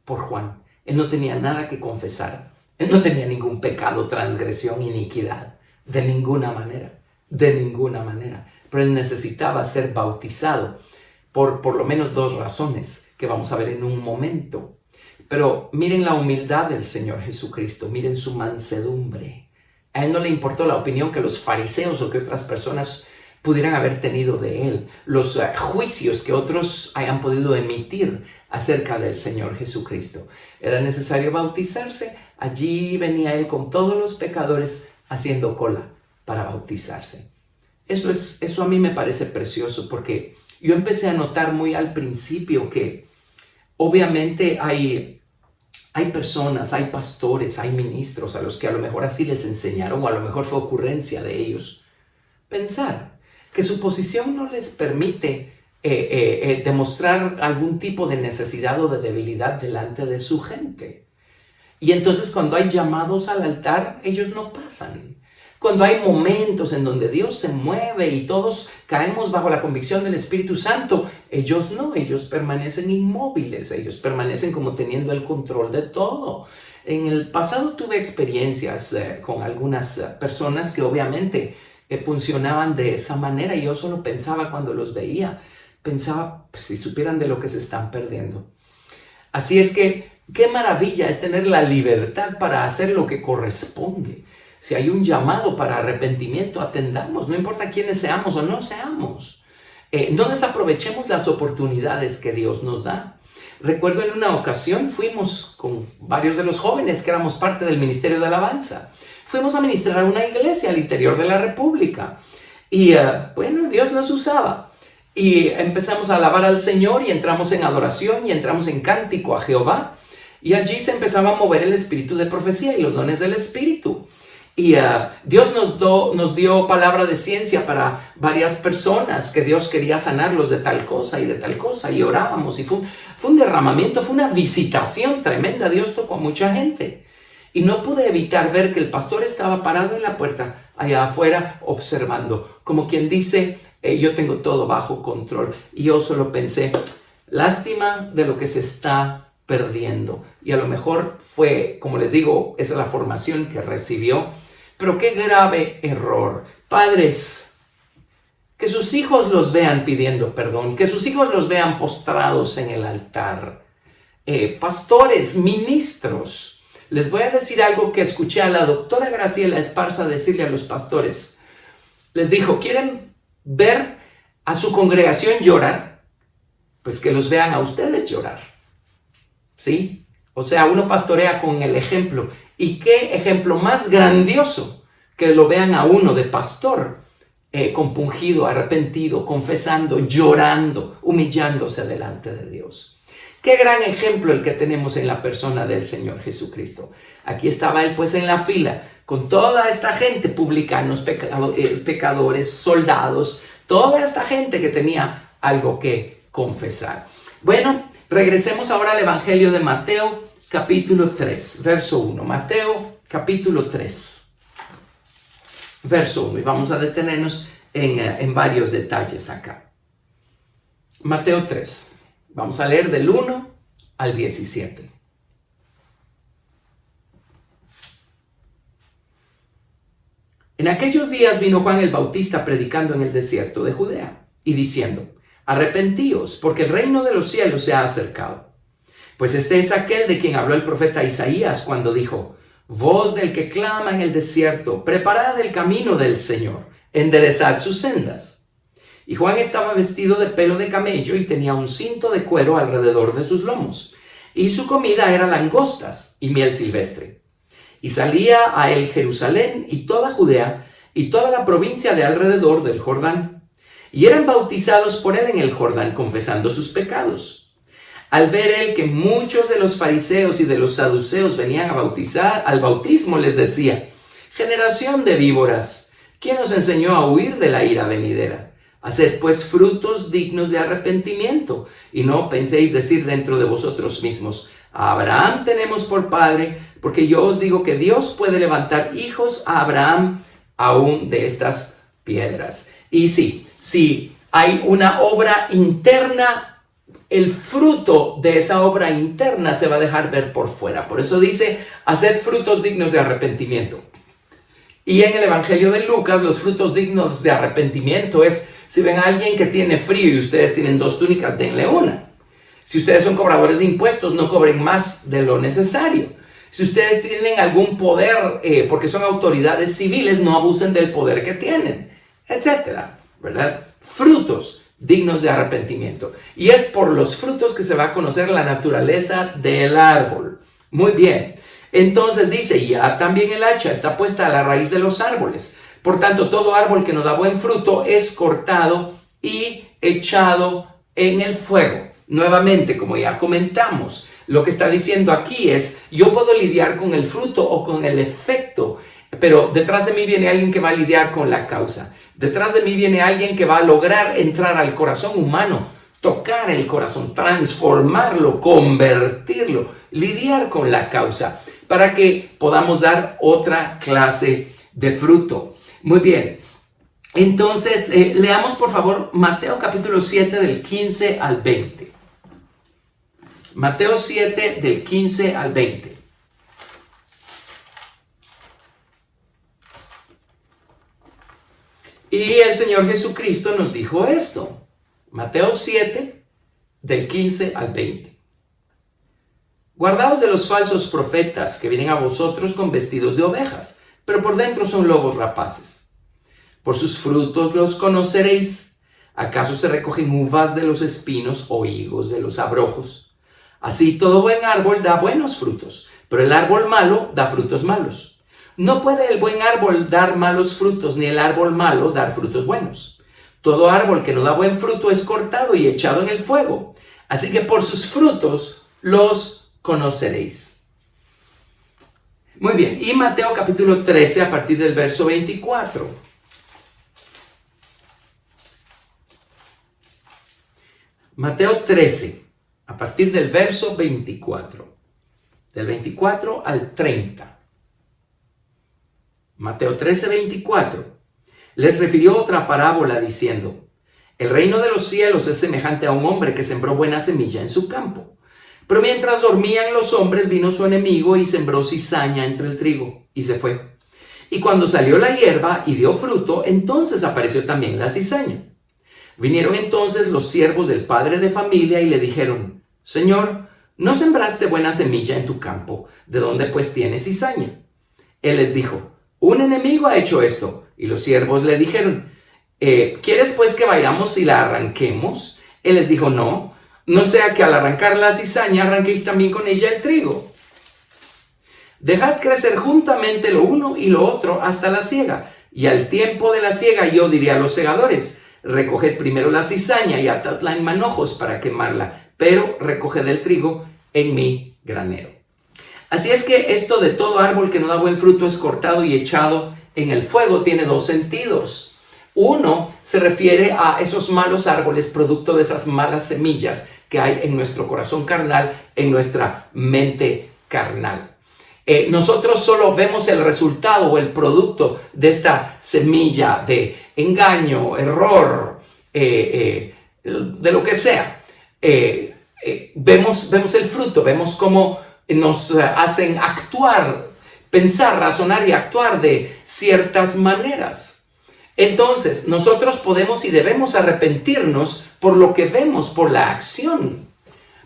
por Juan. Él no tenía nada que confesar, él no tenía ningún pecado, transgresión, iniquidad, de ninguna manera, pero él necesitaba ser bautizado por lo menos dos razones que vamos a ver en un momento. Pero miren la humildad del Señor Jesucristo, miren su mansedumbre. A él no le importó la opinión que los fariseos o que otras personas pudieran haber tenido de él, los juicios que otros hayan podido emitir acerca del Señor Jesucristo. Era necesario bautizarse, allí venía él con todos los pecadores haciendo cola para bautizarse. Eso a mí me parece precioso, porque yo empecé a notar muy al principio que obviamente hay personas, hay pastores, hay ministros a los que a lo mejor así les enseñaron, o a lo mejor fue ocurrencia de ellos pensar que su posición no les permite demostrar algún tipo de necesidad o de debilidad delante de su gente. Y entonces cuando hay llamados al altar, ellos no pasan. Cuando hay momentos en donde Dios se mueve y todos caemos bajo la convicción del Espíritu Santo, ellos no, ellos permanecen inmóviles, ellos permanecen como teniendo el control de todo. En el pasado tuve experiencias con algunas personas que obviamente funcionaban de esa manera y yo solo pensaba cuando los veía, pensaba pues, si supieran de lo que se están perdiendo. Así es que qué maravilla es tener la libertad para hacer lo que corresponde. Si hay un llamado para arrepentimiento, atendamos, no importa quiénes seamos o no seamos. No desaprovechemos las oportunidades que Dios nos da. Recuerdo en una ocasión fuimos con varios de los jóvenes que éramos parte del Ministerio de Alabanza. Fuimos a ministrar a una iglesia al interior de la República. Y bueno, Dios nos usaba. Y empezamos a alabar al Señor y entramos en adoración y entramos en cántico a Jehová. Y allí se empezaba a mover el espíritu de profecía y los dones del Espíritu. Y Dios nos dio palabra de ciencia para varias personas que Dios quería sanarlos de tal cosa y de tal cosa. Y orábamos y fue un derramamiento, fue una visitación tremenda. Dios tocó a mucha gente. Y no pude evitar ver que el pastor estaba parado en la puerta, allá afuera, observando. Como quien dice, yo tengo todo bajo control. Y yo solo pensé, lástima de lo que se está perdiendo. Y a lo mejor fue, como les digo, esa es la formación que recibió. Pero qué grave error. Padres, que sus hijos los vean pidiendo perdón, que sus hijos los vean postrados en el altar. Pastores, ministros, les voy a decir algo que escuché a la doctora Graciela Esparza decirle a los pastores. Les dijo, ¿quieren ver a su congregación llorar? Pues que los vean a ustedes llorar. ¿Sí? O sea, uno pastorea con el ejemplo. ¿Y qué ejemplo más grandioso que lo vean a uno de pastor compungido, arrepentido, confesando, llorando, humillándose delante de Dios? Qué gran ejemplo el que tenemos en la persona del Señor Jesucristo. Aquí estaba Él pues en la fila con toda esta gente, publicanos, pecadores, soldados, toda esta gente que tenía algo que confesar. Bueno, regresemos ahora al Evangelio de Mateo, capítulo 3, verso 1. Mateo, capítulo 3, verso 1. Y vamos a detenernos en varios detalles acá. Mateo 3. Vamos a leer del 1 al 17. En aquellos días vino Juan el Bautista predicando en el desierto de Judea y diciendo, arrepentíos, porque el reino de los cielos se ha acercado. Pues este es aquel de quien habló el profeta Isaías cuando dijo, voz del que clama en el desierto, preparad el camino del Señor, enderezad sus sendas. Y Juan estaba vestido de pelo de camello y tenía un cinto de cuero alrededor de sus lomos, y su comida era langostas y miel silvestre. Y salía a él Jerusalén y toda Judea y toda la provincia de alrededor del Jordán, y eran bautizados por él en el Jordán, confesando sus pecados. Al ver él que muchos de los fariseos y de los saduceos venían a bautizar, al bautismo les decía, generación de víboras, ¿quién os enseñó a huir de la ira venidera? Haced pues frutos dignos de arrepentimiento, y no penséis decir dentro de vosotros mismos, a Abraham tenemos por padre, porque yo os digo que Dios puede levantar hijos a Abraham aún de estas piedras. Y sí, hay una obra interna, el fruto de esa obra interna se va a dejar ver por fuera. Por eso dice, haced frutos dignos de arrepentimiento. Y en el Evangelio de Lucas, los frutos dignos de arrepentimiento es, si ven a alguien que tiene frío y ustedes tienen 2 túnicas, denle una. Si ustedes son cobradores de impuestos, no cobren más de lo necesario. Si ustedes tienen algún poder, porque son autoridades civiles, no abusen del poder que tienen, etcétera, ¿verdad? Frutos dignos de arrepentimiento. Y es por los frutos que se va a conocer la naturaleza del árbol. Muy bien. Entonces dice, ya también el hacha está puesta a la raíz de los árboles. Por tanto, todo árbol que no da buen fruto es cortado y echado en el fuego. Nuevamente, como ya comentamos, lo que está diciendo aquí es, yo puedo lidiar con el fruto o con el efecto, pero detrás de mí viene alguien que va a lidiar con la causa. Detrás de mí viene alguien que va a lograr entrar al corazón humano, tocar el corazón, transformarlo, convertirlo, lidiar con la causa, para que podamos dar otra clase de fruto. Muy bien. Entonces, leamos por favor Mateo capítulo 7 del 15 al 20. Mateo 7 del 15 al 20. Y el Señor Jesucristo nos dijo esto. Mateo 7 del 15 al 20. Guardaos de los falsos profetas que vienen a vosotros con vestidos de ovejas, pero por dentro son lobos rapaces. Por sus frutos los conoceréis. ¿Acaso se recogen uvas de los espinos o higos de los abrojos? Así todo buen árbol da buenos frutos, pero el árbol malo da frutos malos. No puede el buen árbol dar malos frutos, ni el árbol malo dar frutos buenos. Todo árbol que no da buen fruto es cortado y echado en el fuego. Así que por sus frutos los conoceréis. Muy bien, y Mateo capítulo 13 a partir del verso 24. Mateo 13, a partir del verso 24. Del 24 al 30. Mateo 13, 24. Les refirió otra parábola diciendo: el reino de los cielos es semejante a un hombre que sembró buena semilla en su campo. Pero mientras dormían los hombres, vino su enemigo y sembró cizaña entre el trigo, y se fue. Y cuando salió la hierba y dio fruto, entonces apareció también la cizaña. Vinieron entonces los siervos del padre de familia y le dijeron: Señor, ¿no sembraste buena semilla en tu campo? ¿De dónde pues tienes cizaña? Él les dijo: un enemigo ha hecho esto. Y los siervos le dijeron: ¿quieres pues que vayamos y la arranquemos? Él les dijo: no sea que al arrancar la cizaña arranquéis también con ella el trigo. Dejad crecer juntamente lo uno y lo otro hasta la siega. Y al tiempo de la siega yo diré a los segadores: recoged primero la cizaña y atadla en manojos para quemarla, pero recoged el trigo en mi granero. Así es que esto de todo árbol que no da buen fruto es cortado y echado en el fuego tiene dos sentidos. Uno se refiere a esos malos árboles, producto de esas malas semillas que hay en nuestro corazón carnal, en nuestra mente carnal. Nosotros solo vemos el resultado o el producto de esta semilla de engaño, error, de lo que sea. Vemos el fruto, vemos cómo nos hacen actuar, pensar, razonar y actuar de ciertas maneras. Entonces, nosotros podemos y debemos arrepentirnos por lo que vemos, por la acción.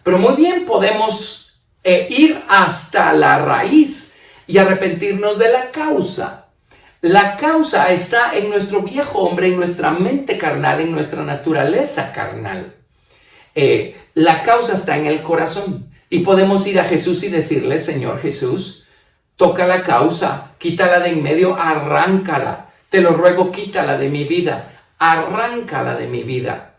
Pero muy bien podemos ir hasta la raíz y arrepentirnos de la causa. La causa está en nuestro viejo hombre, en nuestra mente carnal, en nuestra naturaleza carnal. La causa está en el corazón. Y podemos ir a Jesús y decirle: Señor Jesús, toca la causa, quítala de en medio, arráncala. Te lo ruego, quítala de mi vida, arráncala de mi vida.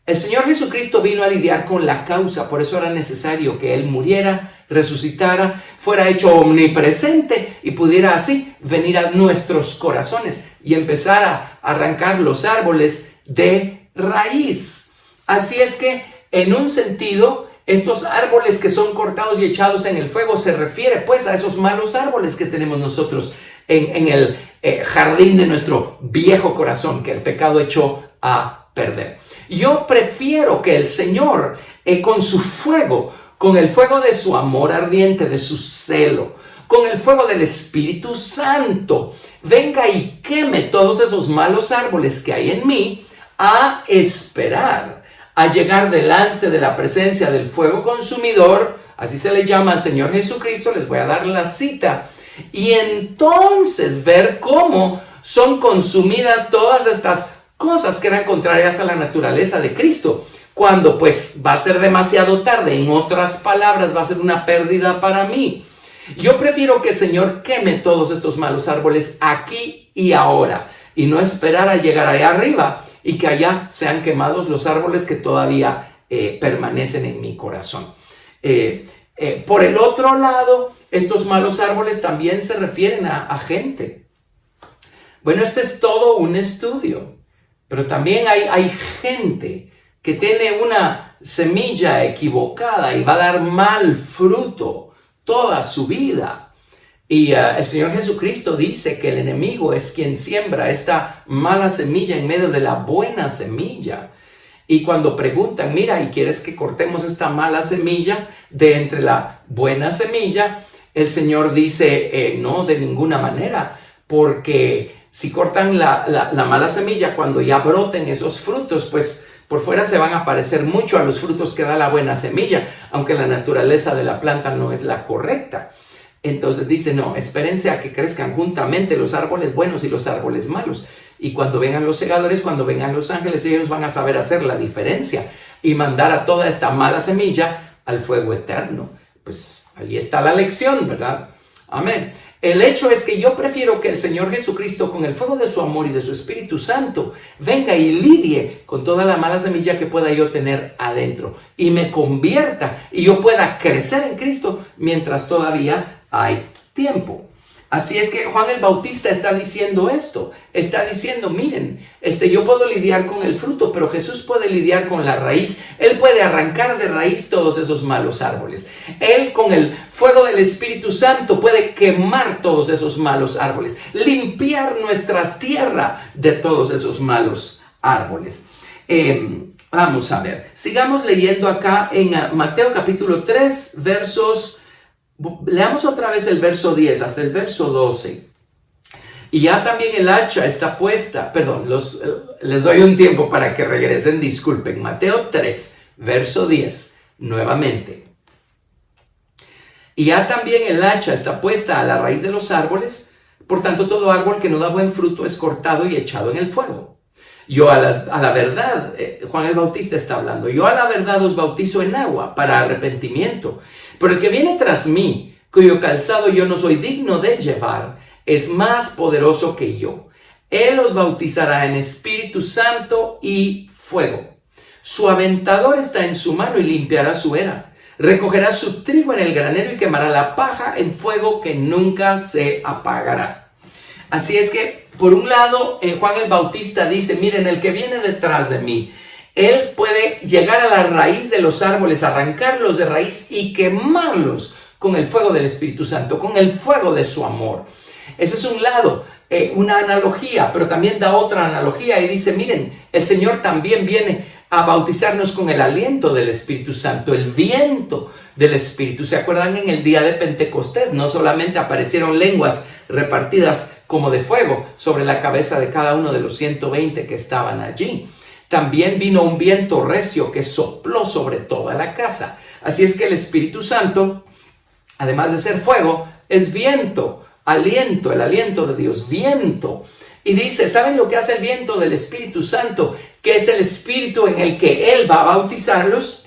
El Señor Jesucristo vino a lidiar con la causa, por eso era necesario que Él muriera, resucitara, fuera hecho omnipresente y pudiera así venir a nuestros corazones y empezar a arrancar los árboles de raíz. Así es que, en un sentido, estos árboles que son cortados y echados en el fuego se refiere pues a esos malos árboles que tenemos nosotros en el jardín de nuestro viejo corazón que el pecado echó a perder. Yo prefiero que el Señor con su fuego, con el fuego de su amor ardiente, de su celo, con el fuego del Espíritu Santo, venga y queme todos esos malos árboles que hay en mí, a esperar a llegar delante de la presencia del fuego consumidor, así se le llama al Señor Jesucristo. Les voy a dar la cita, y entonces ver cómo son consumidas todas estas cosas que eran contrarias a la naturaleza de Cristo, cuando pues va a ser demasiado tarde. En otras palabras, va a ser una pérdida para mí. Yo prefiero que el Señor queme todos estos malos árboles aquí y ahora, y no esperar a llegar allá arriba y que allá sean quemados los árboles que todavía permanecen en mi corazón. Por el otro lado, estos malos árboles también se refieren a gente. Bueno, este es todo un estudio, pero también hay gente que tiene una semilla equivocada y va a dar mal fruto toda su vida. Y el Señor Jesucristo dice que el enemigo es quien siembra esta mala semilla en medio de la buena semilla. Y cuando preguntan, mira, ¿y quieres que cortemos esta mala semilla de entre la buena semilla? El Señor dice, no, de ninguna manera, porque si cortan la mala semilla, cuando ya broten esos frutos, pues por fuera se van a parecer mucho a los frutos que da la buena semilla, aunque la naturaleza de la planta no es la correcta. Entonces dice, no, espérense a que crezcan juntamente los árboles buenos y los árboles malos. Y cuando vengan los segadores, cuando vengan los ángeles, ellos van a saber hacer la diferencia y mandar a toda esta mala semilla al fuego eterno. Pues ahí está la lección, ¿verdad? Amén. El hecho es que yo prefiero que el Señor Jesucristo, con el fuego de su amor y de su Espíritu Santo, venga y lidie con toda la mala semilla que pueda yo tener adentro y me convierta y yo pueda crecer en Cristo mientras todavía hay tiempo. Así es que Juan el Bautista está diciendo esto, está diciendo, miren, yo puedo lidiar con el fruto, pero Jesús puede lidiar con la raíz. Él puede arrancar de raíz todos esos malos árboles. Él con el fuego del Espíritu Santo puede quemar todos esos malos árboles, limpiar nuestra tierra de todos esos malos árboles. Vamos a ver, sigamos leyendo acá en Mateo capítulo 3, leamos otra vez el verso 10 hasta el verso 12. Y ya también el hacha está puesta. Perdón, les doy un tiempo para que regresen, disculpen. Mateo 3, verso 10, nuevamente. Y ya también el hacha está puesta a la raíz de los árboles. Por tanto, todo árbol que no da buen fruto es cortado y echado en el fuego. Yo a la verdad, Juan el Bautista está hablando, yo a la verdad os bautizo en agua para arrepentimiento. Pero el que viene tras mí, cuyo calzado yo no soy digno de llevar, es más poderoso que yo. Él os bautizará en Espíritu Santo y fuego. Su aventador está en su mano y limpiará su era. Recogerá su trigo en el granero y quemará la paja en fuego que nunca se apagará. Así es que, por un lado, Juan el Bautista dice, miren, el que viene detrás de mí, él puede llegar a la raíz de los árboles, arrancarlos de raíz y quemarlos con el fuego del Espíritu Santo, con el fuego de su amor. Ese es un lado, una analogía, pero también da otra analogía y dice, miren, el Señor también viene a bautizarnos con el aliento del Espíritu Santo, el viento del Espíritu. ¿Se acuerdan en el día de Pentecostés? No solamente aparecieron lenguas repartidas como de fuego sobre la cabeza de cada uno de los 120 que estaban allí. También vino un viento recio que sopló sobre toda la casa. Así es que el Espíritu Santo, además de ser fuego, es viento, aliento, el aliento de Dios, viento. Y dice, ¿saben lo que hace el viento del Espíritu Santo? Que es el Espíritu en el que Él va a bautizarlos.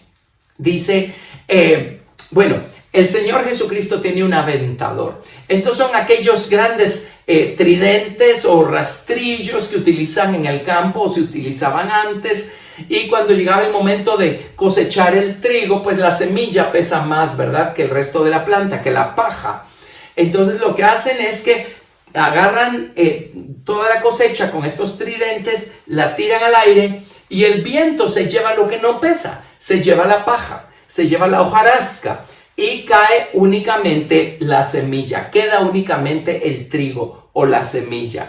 Dice, el Señor Jesucristo tiene un aventador. Estos son aquellos grandes tridentes o rastrillos que utilizan en el campo o se utilizaban antes. Y cuando llegaba el momento de cosechar el trigo, pues la semilla pesa más, ¿verdad?, que el resto de la planta, que la paja. Entonces lo que hacen es que agarran toda la cosecha con estos tridentes, la tiran al aire y el viento se lleva lo que no pesa, se lleva la paja, se lleva la hojarasca y cae únicamente la semilla, queda únicamente el trigo o la semilla.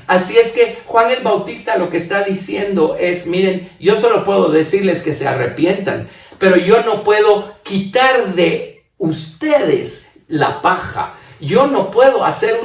Así es que Juan el Bautista lo que está diciendo es, miren, yo solo puedo decirles que se arrepientan, pero yo no puedo quitar de ustedes la paja. Yo no puedo hacer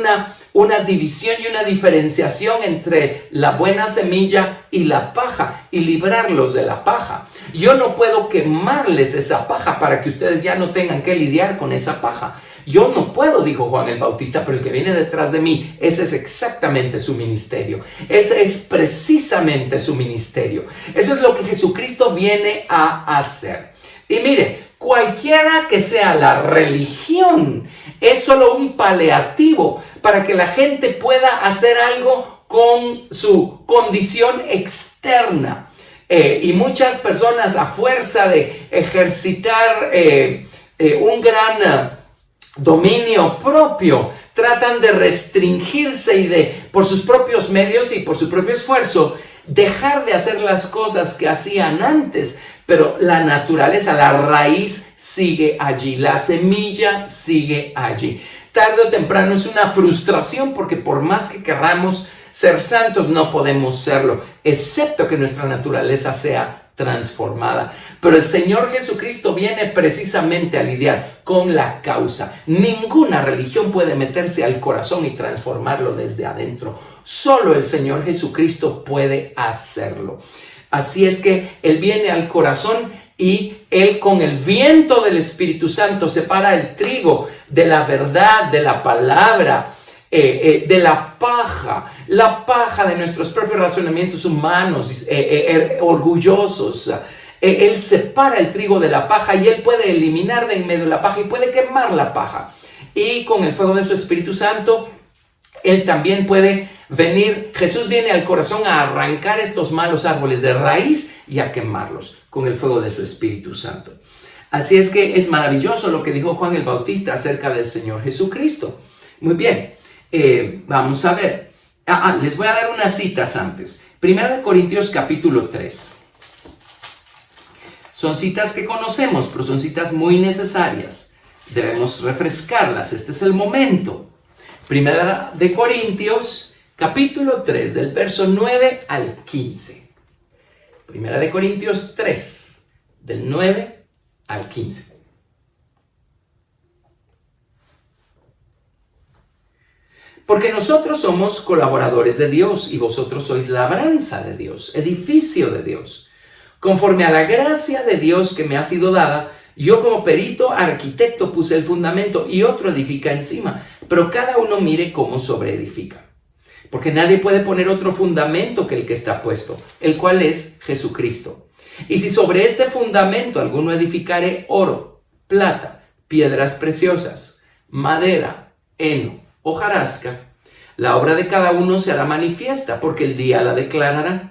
una división y una diferenciación entre la buena semilla y la paja y librarlos de la paja. Yo no puedo quemarles esa paja para que ustedes ya no tengan que lidiar con esa paja. Yo no puedo, dijo Juan el Bautista, pero el que viene detrás de mí, ese es exactamente su ministerio. Ese es precisamente su ministerio. Eso es lo que Jesucristo viene a hacer. Y mire, cualquiera que sea la religión, es solo un paliativo para que la gente pueda hacer algo con su condición externa. Y muchas personas, a fuerza de ejercitar un gran dominio propio, tratan de restringirse y por sus propios medios y por su propio esfuerzo, dejar de hacer las cosas que hacían antes. Pero la naturaleza, la raíz sigue allí, la semilla sigue allí. Tarde o temprano es una frustración porque por más que querramos ser santos no podemos serlo, excepto que nuestra naturaleza sea transformada. Pero el Señor Jesucristo viene precisamente a lidiar con la causa. Ninguna religión puede meterse al corazón y transformarlo desde adentro. Solo el Señor Jesucristo puede hacerlo. Así es que Él viene al corazón y Él con el viento del Espíritu Santo separa el trigo de la verdad, de la palabra, de la paja de nuestros propios razonamientos humanos, orgullosos. Él separa el trigo de la paja y Él puede eliminar de en medio la paja y puede quemar la paja. Y con el fuego de su Espíritu Santo, Él también puede venir. Jesús viene al corazón a arrancar estos malos árboles de raíz y a quemarlos con el fuego de su Espíritu Santo. Así es que es maravilloso lo que dijo Juan el Bautista acerca del Señor Jesucristo. Muy bien, vamos a ver. Les voy a dar unas citas antes. 1 Corintios capítulo 3. Son citas que conocemos, pero son citas muy necesarias. Debemos refrescarlas. Este es el momento. 1 Corintios capítulo 3, del verso 9 al 15. 1 Corintios 3, del 9 al 15. Porque nosotros somos colaboradores de Dios y vosotros sois labranza de Dios, edificio de Dios. Conforme a la gracia de Dios que me ha sido dada, yo como perito arquitecto puse el fundamento y otro edifica encima, pero cada uno mire cómo sobreedifica. Porque nadie puede poner otro fundamento que el que está puesto, el cual es Jesucristo. Y si sobre este fundamento alguno edificare oro, plata, piedras preciosas, madera, heno, hojarasca, la obra de cada uno se hará manifiesta, porque el día la declarará.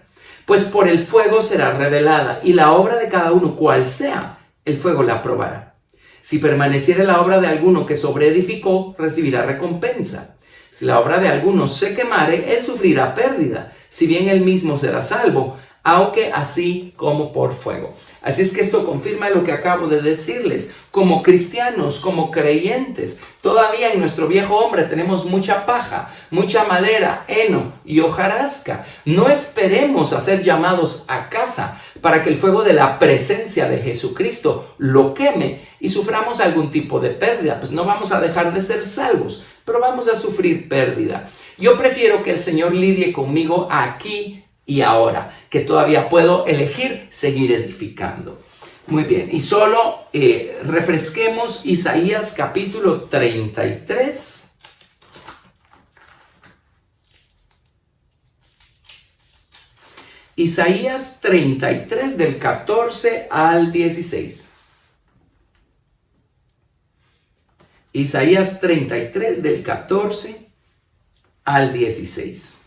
Pues por el fuego será revelada, y la obra de cada uno, cual sea, el fuego la probará. Si permaneciere la obra de alguno que sobreedificó, recibirá recompensa. Si la obra de alguno se quemare, él sufrirá pérdida, si bien él mismo será salvo, aunque así como por fuego. Así es que esto confirma lo que acabo de decirles. Como cristianos, como creyentes, todavía en nuestro viejo hombre tenemos mucha paja, mucha madera, heno y hojarasca. No esperemos a ser llamados a casa para que el fuego de la presencia de Jesucristo lo queme y suframos algún tipo de pérdida. Pues no vamos a dejar de ser salvos, pero vamos a sufrir pérdida. Yo prefiero que el Señor lidie conmigo aquí y ahora, que todavía puedo elegir seguir edificando. Muy bien, y solo refresquemos Isaías capítulo 33. Isaías 33 del 14 al 16. Isaías 33 del 14 al 16.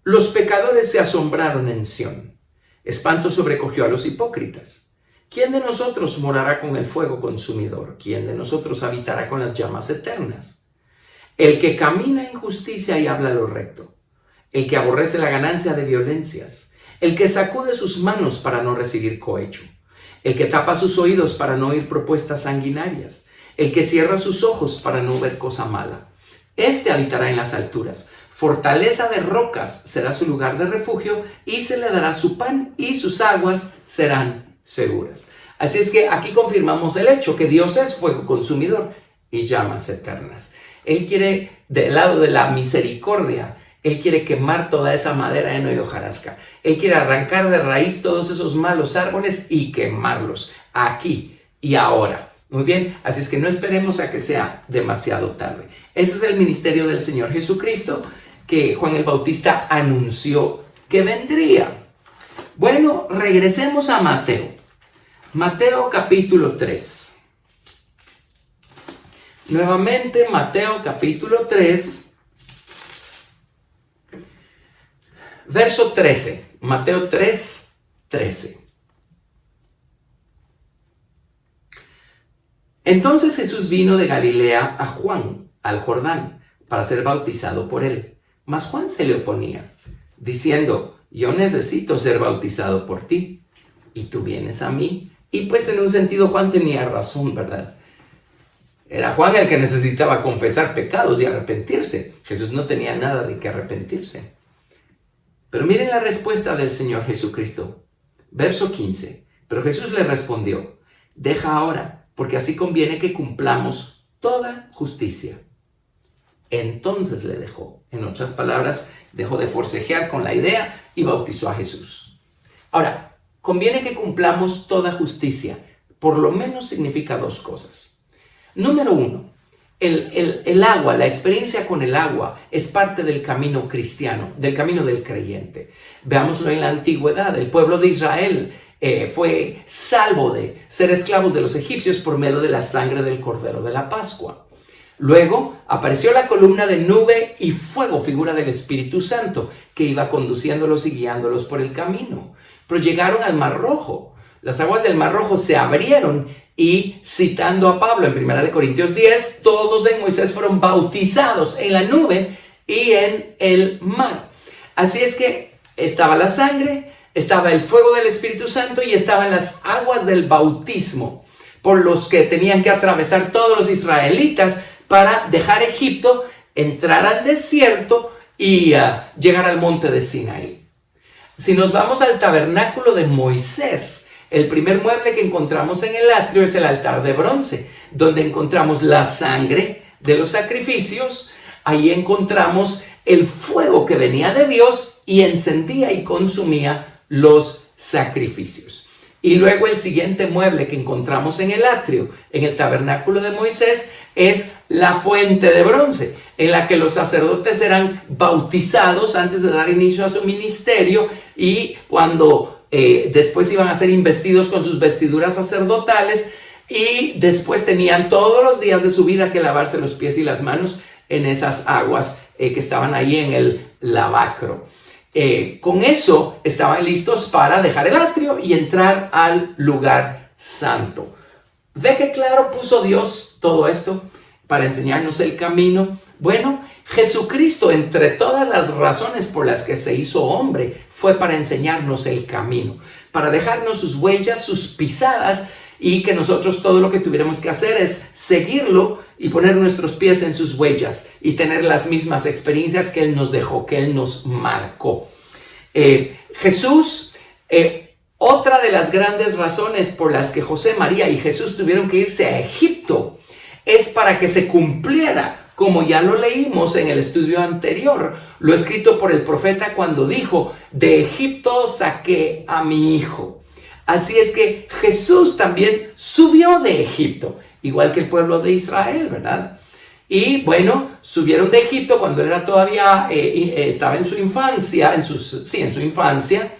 Los pecadores se asombraron en Sión. Espanto sobrecogió a los hipócritas. ¿Quién de nosotros morará con el fuego consumidor? ¿Quién de nosotros habitará con las llamas eternas? El que camina en justicia y habla lo recto. El que aborrece la ganancia de violencias. El que sacude sus manos para no recibir cohecho. El que tapa sus oídos para no oír propuestas sanguinarias. El que cierra sus ojos para no ver cosa mala. Este habitará en las alturas. Fortaleza de rocas será su lugar de refugio y se le dará su pan y sus aguas serán seguras. Así es que aquí confirmamos el hecho que Dios es fuego consumidor y llamas eternas. Él quiere, del lado de la misericordia, Él quiere quemar toda esa madera, heno y hojarasca. Él quiere arrancar de raíz todos esos malos árboles y quemarlos aquí y ahora. Muy bien, así es que no esperemos a que sea demasiado tarde. Ese es el ministerio del Señor Jesucristo que Juan el Bautista anunció que vendría. Bueno, regresemos a Mateo. Mateo capítulo 3. Nuevamente Mateo capítulo 3, verso 13. Mateo 3, 13. Entonces Jesús vino de Galilea a Juan, al Jordán, para ser bautizado por él. Mas Juan se le oponía, diciendo: yo necesito ser bautizado por ti, y tú vienes a mí. Y pues en un sentido Juan tenía razón, ¿verdad? Era Juan el que necesitaba confesar pecados y arrepentirse. Jesús no tenía nada de que arrepentirse. Pero miren la respuesta del Señor Jesucristo. Verso 15. Pero Jesús le respondió: deja ahora, porque así conviene que cumplamos toda justicia. Entonces le dejó. En otras palabras, dejó de forcejear con la idea y bautizó a Jesús. Ahora, conviene que cumplamos toda justicia. Por lo menos significa dos cosas. Número uno, el agua, la experiencia con el agua es parte del camino cristiano, del camino del creyente. Veámoslo en la antigüedad. El pueblo de Israel fue salvo de ser esclavos de los egipcios por medio de la sangre del Cordero de la Pascua. Luego apareció la columna de nube y fuego, figura del Espíritu Santo, que iba conduciéndolos y guiándolos por el camino. Pero llegaron al Mar Rojo. Las aguas del Mar Rojo se abrieron y, citando a Pablo en 1 Corintios 10, todos en Moisés fueron bautizados en la nube y en el mar. Así es que estaba la sangre, estaba el fuego del Espíritu Santo y estaban las aguas del bautismo, por los que tenían que atravesar todos los israelitas para dejar Egipto, entrar al desierto y llegar al monte de Sinaí. Si nos vamos al tabernáculo de Moisés, el primer mueble que encontramos en el atrio es el altar de bronce, donde encontramos la sangre de los sacrificios. Ahí encontramos el fuego que venía de Dios y encendía y consumía los sacrificios. Y luego el siguiente mueble que encontramos en el atrio, en el tabernáculo de Moisés, es la fuente de bronce, en la que los sacerdotes eran bautizados antes de dar inicio a su ministerio, y cuando después iban a ser investidos con sus vestiduras sacerdotales, y después tenían todos los días de su vida que lavarse los pies y las manos en esas aguas que estaban ahí en el lavacro. Con eso estaban listos para dejar el atrio y entrar al lugar santo. ¿Ve qué claro puso Dios todo esto para enseñarnos el camino? Bueno, Jesucristo, entre todas las razones por las que se hizo hombre, fue para enseñarnos el camino, para dejarnos sus huellas, sus pisadas, y que nosotros todo lo que tuviéramos que hacer es seguirlo y poner nuestros pies en sus huellas y tener las mismas experiencias que Él nos dejó, que Él nos marcó. Jesús, otra de las grandes razones por las que José, María y Jesús tuvieron que irse a Egipto es para que se cumpliera, como ya lo leímos en el estudio anterior, lo escrito por el profeta cuando dijo: de Egipto saqué a mi hijo. Así es que Jesús también subió de Egipto, igual que el pueblo de Israel, ¿verdad? Y bueno, subieron de Egipto cuando él era todavía, estaba en su infancia, en su infancia.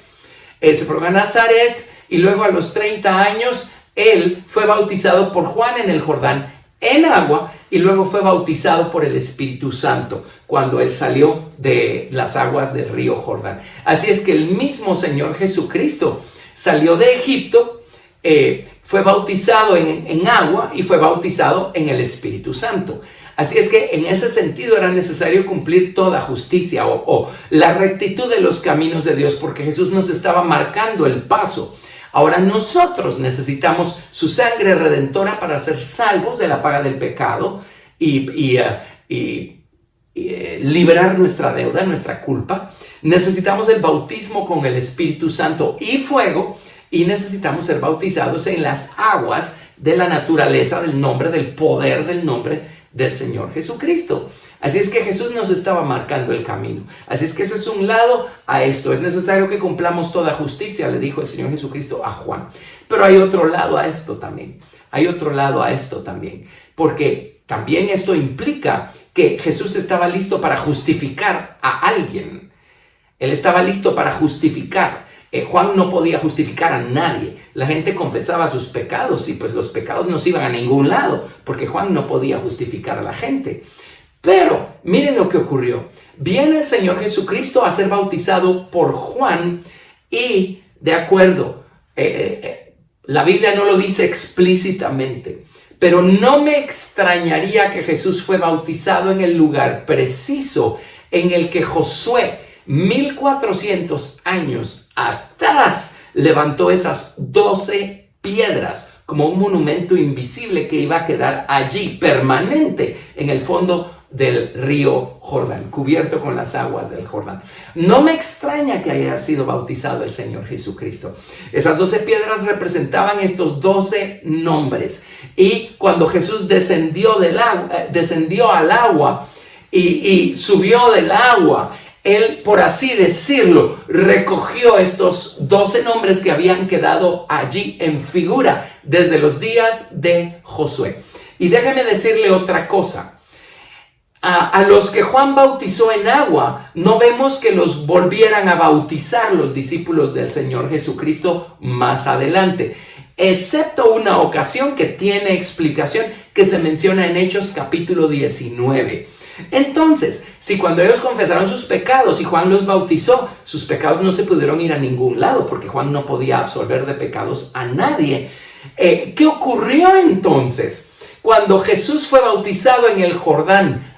Se fueron a Nazaret y luego a los 30 años él fue bautizado por Juan en el Jordán en agua, y luego fue bautizado por el Espíritu Santo cuando él salió de las aguas del río Jordán. Así es que el mismo Señor Jesucristo salió de Egipto, fue bautizado en agua y fue bautizado en el Espíritu Santo. Así es que en ese sentido era necesario cumplir toda justicia o la rectitud de los caminos de Dios, porque Jesús nos estaba marcando el paso. Ahora nosotros necesitamos su sangre redentora para ser salvos de la paga del pecado y liberar nuestra deuda, nuestra culpa. Necesitamos el bautismo con el Espíritu Santo y fuego, y necesitamos ser bautizados en las aguas de la naturaleza del nombre, del poder del nombre del Señor Jesucristo. Así es que Jesús nos estaba marcando el camino. Así es que ese es un lado a esto. Es necesario que cumplamos toda justicia, le dijo el Señor Jesucristo a Juan. Pero hay otro lado a esto también. Hay otro lado a esto también. Porque también esto implica que Jesús estaba listo para justificar a alguien. Él estaba listo para justificar. Juan no podía justificar a nadie. La gente confesaba sus pecados y pues los pecados no se iban a ningún lado, porque Juan no podía justificar a la gente. Pero miren lo que ocurrió. Viene el Señor Jesucristo a ser bautizado por Juan y, de acuerdo, la Biblia no lo dice explícitamente, pero no me extrañaría que Jesús fue bautizado en el lugar preciso en el que Josué, 1400 años atrás, levantó esas 12 piedras como un monumento invisible que iba a quedar allí, permanente, en el fondo del río Jordán, cubierto con las aguas del Jordán. No me extraña que haya sido bautizado el Señor Jesucristo. Esas 12 piedras representaban estos 12 nombres. Y cuando Jesús descendió al agua y subió del agua, Él, por así decirlo, recogió estos 12 nombres que habían quedado allí en figura desde los días de Josué. Y déjeme decirle otra cosa. A los que Juan bautizó en agua, no vemos que los volvieran a bautizar los discípulos del Señor Jesucristo más adelante, excepto una ocasión que tiene explicación que se menciona en Hechos capítulo 19. Entonces, si cuando ellos confesaron sus pecados y Juan los bautizó, sus pecados no se pudieron ir a ningún lado porque Juan no podía absolver de pecados a nadie. ¿Qué ocurrió entonces? Cuando Jesús fue bautizado en el Jordán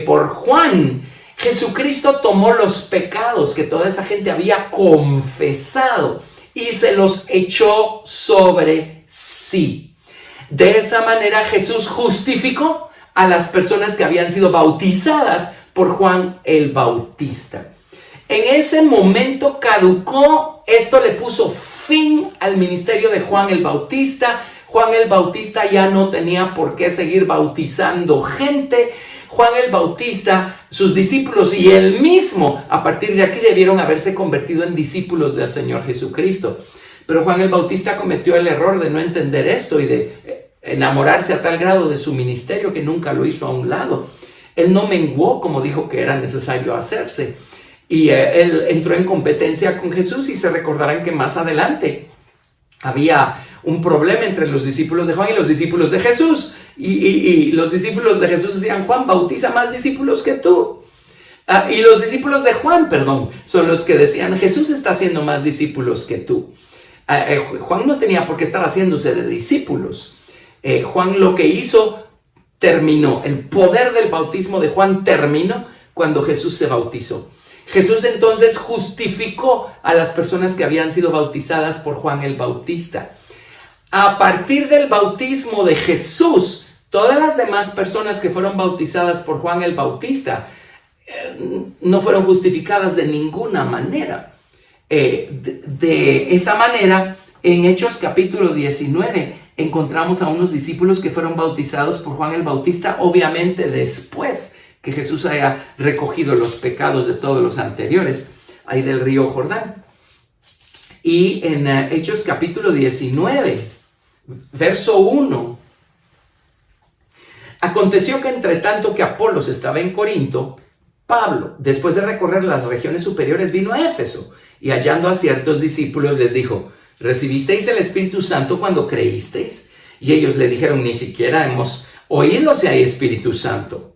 por Juan, Jesucristo tomó los pecados que toda esa gente había confesado y se los echó sobre sí. De esa manera Jesús justificó a las personas que habían sido bautizadas por Juan el Bautista. En ese momento caducó, esto le puso fin al ministerio de Juan el Bautista. Juan el Bautista ya no tenía por qué seguir bautizando gente. Juan el Bautista, sus discípulos y él mismo, a partir de aquí debieron haberse convertido en discípulos del Señor Jesucristo. Pero Juan el Bautista cometió el error de no entender esto y de enamorarse a tal grado de su ministerio que nunca lo hizo a un lado. Él no menguó como dijo que era necesario hacerse. Y él entró en competencia con Jesús, y se recordarán que más adelante había un problema entre los discípulos de Juan y los discípulos de Jesús. Y los discípulos de Jesús decían: Juan bautiza más discípulos que tú. Y los discípulos de Juan, son los que decían: Jesús está haciendo más discípulos que tú. Juan no tenía por qué estar haciéndose de discípulos. Juan lo que hizo terminó. El poder del bautismo de Juan terminó cuando Jesús se bautizó. Jesús entonces justificó a las personas que habían sido bautizadas por Juan el Bautista. A partir del bautismo de Jesús, todas las demás personas que fueron bautizadas por Juan el Bautista no fueron justificadas de ninguna manera. De esa manera, en Hechos capítulo 19, encontramos a unos discípulos que fueron bautizados por Juan el Bautista, obviamente después que Jesús haya recogido los pecados de todos los anteriores, ahí del río Jordán. Y en Hechos capítulo 19, verso 1, aconteció que entre tanto que Apolos estaba en Corinto, Pablo, después de recorrer las regiones superiores, vino a Éfeso, y hallando a ciertos discípulos les dijo: ¿recibisteis el Espíritu Santo cuando creísteis? Y ellos le dijeron: ni siquiera hemos oído si hay Espíritu Santo.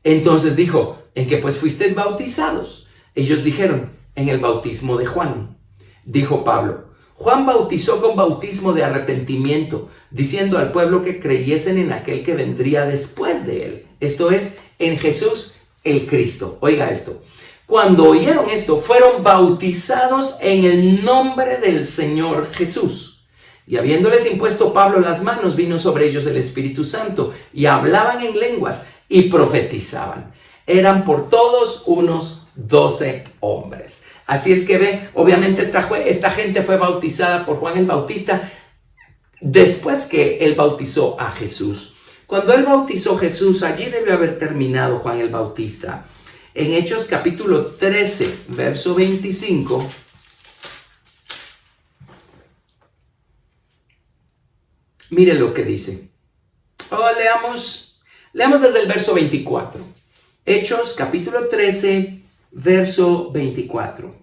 Entonces dijo: ¿en qué pues fuisteis bautizados? Ellos dijeron: en el bautismo de Juan. Dijo Pablo: Juan bautizó con bautismo de arrepentimiento, diciendo al pueblo que creyesen en aquel que vendría después de él, esto es, en Jesús el Cristo. Oiga esto: cuando oyeron esto, fueron bautizados en el nombre del Señor Jesús. Y habiéndoles impuesto Pablo las manos, vino sobre ellos el Espíritu Santo, y hablaban en lenguas y profetizaban. Eran por todos unos 12 hombres. Así es que ve, obviamente esta gente fue bautizada por Juan el Bautista después que él bautizó a Jesús. Cuando él bautizó a Jesús, allí debe haber terminado Juan el Bautista. En Hechos capítulo 13, verso 25, mire lo que dice. Leamos desde el verso 24. Hechos capítulo 13, verso 24.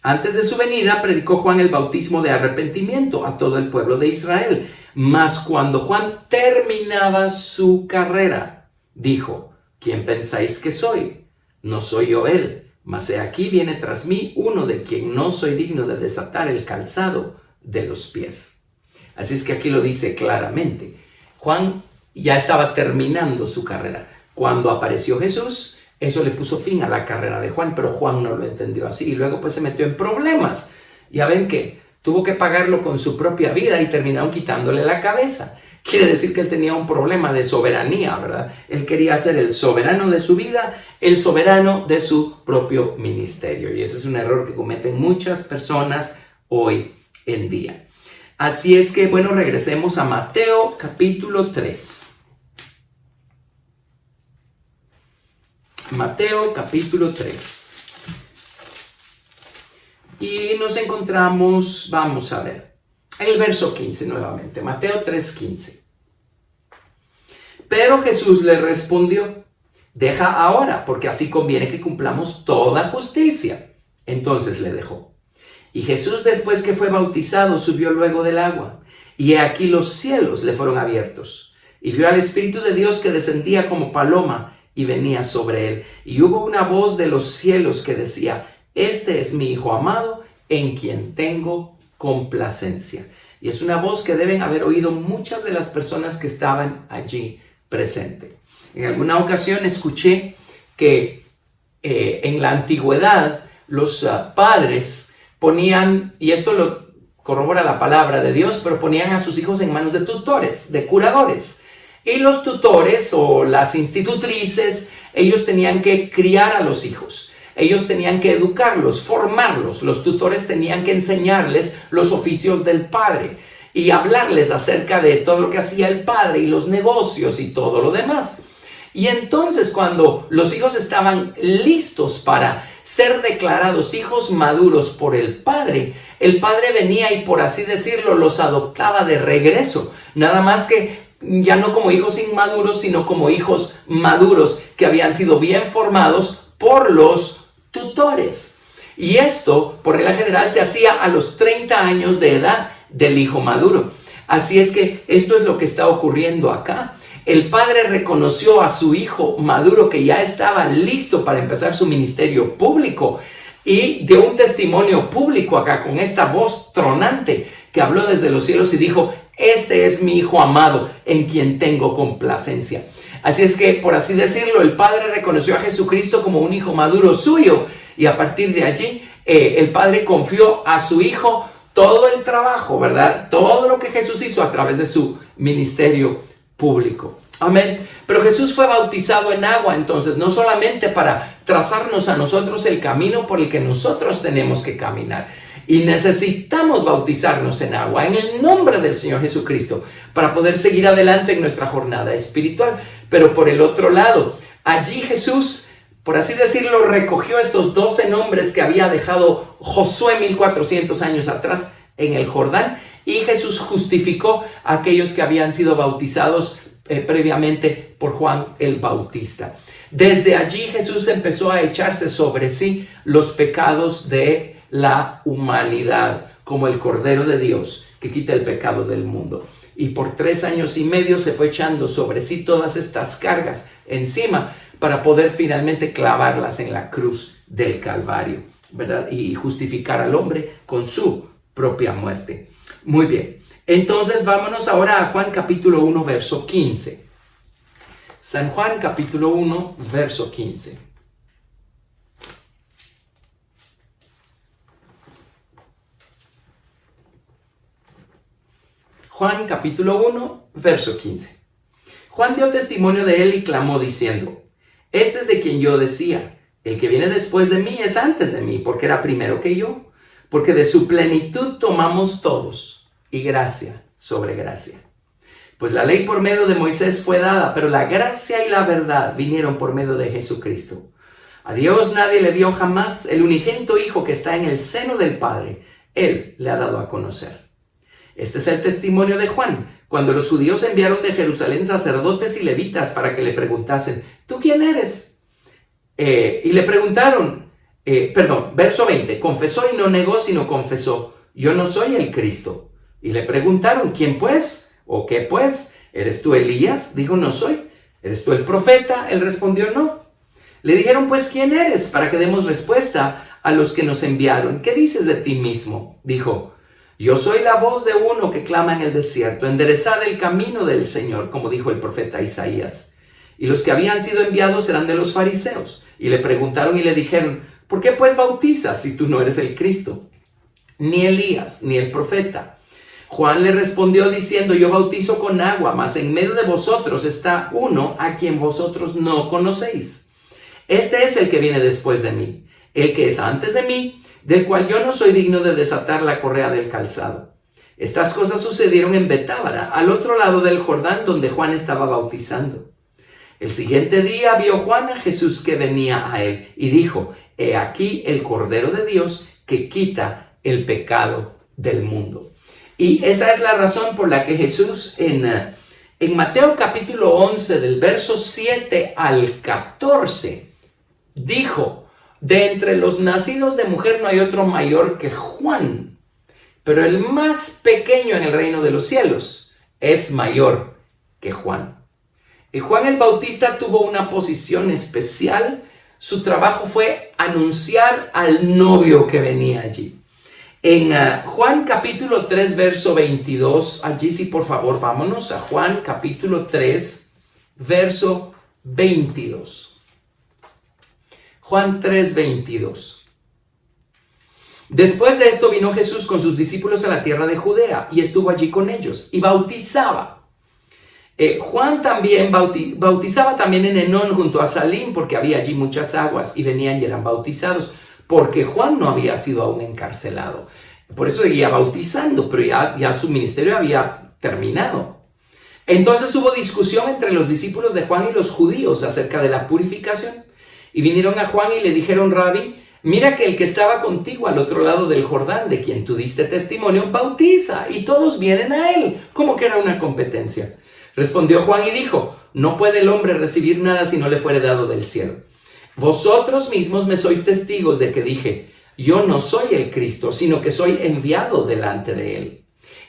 Antes de su venida, predicó Juan el bautismo de arrepentimiento a todo el pueblo de Israel. Mas cuando Juan terminaba su carrera, dijo: ¿quién pensáis que soy? No soy yo él, mas he aquí viene tras mí uno de quien no soy digno de desatar el calzado. de los pies. Así es que aquí lo dice claramente. Juan ya estaba terminando su carrera. Cuando apareció Jesús, eso le puso fin a la carrera de Juan, pero Juan no lo entendió así y luego pues se metió en problemas. Ya ven que tuvo que pagarlo con su propia vida y terminaron quitándole la cabeza. Quiere decir que él tenía un problema de soberanía, ¿verdad? Él quería ser el soberano de su vida, el soberano de su propio ministerio. Y ese es un error que cometen muchas personas hoy en día. Así es que, bueno, regresemos a Mateo capítulo 3. Mateo capítulo 3. Y nos encontramos, vamos a ver, el verso 15 nuevamente, Mateo 3:15. Pero Jesús le respondió: deja ahora, porque así conviene que cumplamos toda justicia. Entonces le dejó. Y Jesús, después que fue bautizado, subió luego del agua. Y he aquí los cielos le fueron abiertos. Y vio al Espíritu de Dios que descendía como paloma y venía sobre él. Y hubo una voz de los cielos que decía: este es mi Hijo amado, en quien tengo complacencia. Y es una voz que deben haber oído muchas de las personas que estaban allí presentes. En alguna ocasión escuché que en la antigüedad los padres ponían, y esto lo corrobora la palabra de Dios, pero ponían a sus hijos en manos de tutores, de curadores. Y los tutores o las institutrices, ellos tenían que criar a los hijos. Ellos tenían que educarlos, formarlos. Los tutores tenían que enseñarles los oficios del padre y hablarles acerca de todo lo que hacía el padre y los negocios y todo lo demás. Y entonces, cuando los hijos estaban listos para ser declarados hijos maduros por el padre venía y, por así decirlo, los adoptaba de regreso. Nada más que ya no como hijos inmaduros, sino como hijos maduros que habían sido bien formados por los tutores. Y esto, por regla general, se hacía a los 30 años de edad del hijo maduro. Así es que esto es lo que está ocurriendo acá. El padre reconoció a su hijo maduro que ya estaba listo para empezar su ministerio público y dio un testimonio público acá con esta voz tronante que habló desde los cielos y dijo: este es mi Hijo amado en quien tengo complacencia. Así es que, por así decirlo, el padre reconoció a Jesucristo como un hijo maduro suyo y a partir de allí el padre confió a su hijo todo el trabajo, ¿verdad? Todo lo que Jesús hizo a través de su ministerio público. Amén. Pero Jesús fue bautizado en agua, entonces, no solamente para trazarnos a nosotros el camino por el que nosotros tenemos que caminar. Y necesitamos bautizarnos en agua, en el nombre del Señor Jesucristo, para poder seguir adelante en nuestra jornada espiritual. Pero por el otro lado, allí Jesús, por así decirlo, recogió estos 12 nombres que había dejado Josué 1400 años atrás en el Jordán. Y Jesús justificó a aquellos que habían sido bautizados previamente por Juan el Bautista. Desde allí Jesús empezó a echarse sobre sí los pecados de la humanidad, como el Cordero de Dios que quita el pecado del mundo. Y por 3 años y medio se fue echando sobre sí todas estas cargas encima para poder finalmente clavarlas en la cruz del Calvario, ¿verdad? Y justificar al hombre con su propia muerte. Muy bien, entonces vámonos ahora a Juan capítulo 1, verso 15. San Juan capítulo 1, verso 15. Juan capítulo 1, verso 15. Juan dio testimonio de él y clamó diciendo: este es de quien yo decía, el que viene después de mí es antes de mí, porque era primero que yo. Porque de su plenitud tomamos todos, y gracia sobre gracia. Pues la ley por medio de Moisés fue dada, pero la gracia y la verdad vinieron por medio de Jesucristo. A Dios nadie le dio jamás, el unigénito Hijo que está en el seno del Padre, Él le ha dado a conocer. Este es el testimonio de Juan, cuando los judíos enviaron de Jerusalén sacerdotes y levitas para que le preguntasen: ¿tú quién eres? Y le preguntaron, verso 20, confesó y no negó, sino confesó: yo no soy el Cristo. Y le preguntaron: ¿quién pues? ¿O qué pues? ¿Eres tú Elías? Dijo: no soy. ¿Eres tú el profeta? Él respondió: no. Le dijeron: pues, ¿quién eres? Para que demos respuesta a los que nos enviaron. ¿Qué dices de ti mismo? Dijo: Yo soy la voz de uno que clama en el desierto, enderezad el camino del Señor, como dijo el profeta Isaías. Y los que habían sido enviados eran de los fariseos. Y le preguntaron y le dijeron, ¿por qué pues bautizas si tú no eres el Cristo, ni Elías, ni el profeta? Juan le respondió diciendo, yo bautizo con agua, mas en medio de vosotros está uno a quien vosotros no conocéis. Este es el que viene después de mí, el que es antes de mí, del cual yo no soy digno de desatar la correa del calzado. Estas cosas sucedieron en Betábara, al otro lado del Jordán, donde Juan estaba bautizando. El siguiente día vio Juan a Jesús que venía a él y dijo, he aquí el Cordero de Dios que quita el pecado del mundo. Y esa es la razón por la que Jesús en Mateo capítulo 11, del verso 7 al 14, dijo, de entre los nacidos de mujer no hay otro mayor que Juan, pero el más pequeño en el reino de los cielos es mayor que Juan. Y Juan el Bautista tuvo una posición especial. Su trabajo fue anunciar al novio que venía allí. En Juan capítulo 3, verso 22, allí sí por favor vámonos a Juan capítulo 3, verso 22. Juan 3, 22. Después de esto vino Jesús con sus discípulos a la tierra de Judea y estuvo allí con ellos y bautizaba. Juan también bautizaba también en Enón junto a Salim, porque había allí muchas aguas y venían y eran bautizados, porque Juan no había sido aún encarcelado. Por eso seguía bautizando, pero ya su ministerio había terminado. Entonces hubo discusión entre los discípulos de Juan y los judíos acerca de la purificación. Y vinieron a Juan y le dijeron, Rabí, mira que el que estaba contigo al otro lado del Jordán, de quien tú diste testimonio, bautiza, y todos vienen a él, como que era una competencia. Respondió Juan y dijo, no puede el hombre recibir nada si no le fuere dado del cielo. Vosotros mismos me sois testigos de que dije, yo no soy el Cristo, sino que soy enviado delante de él.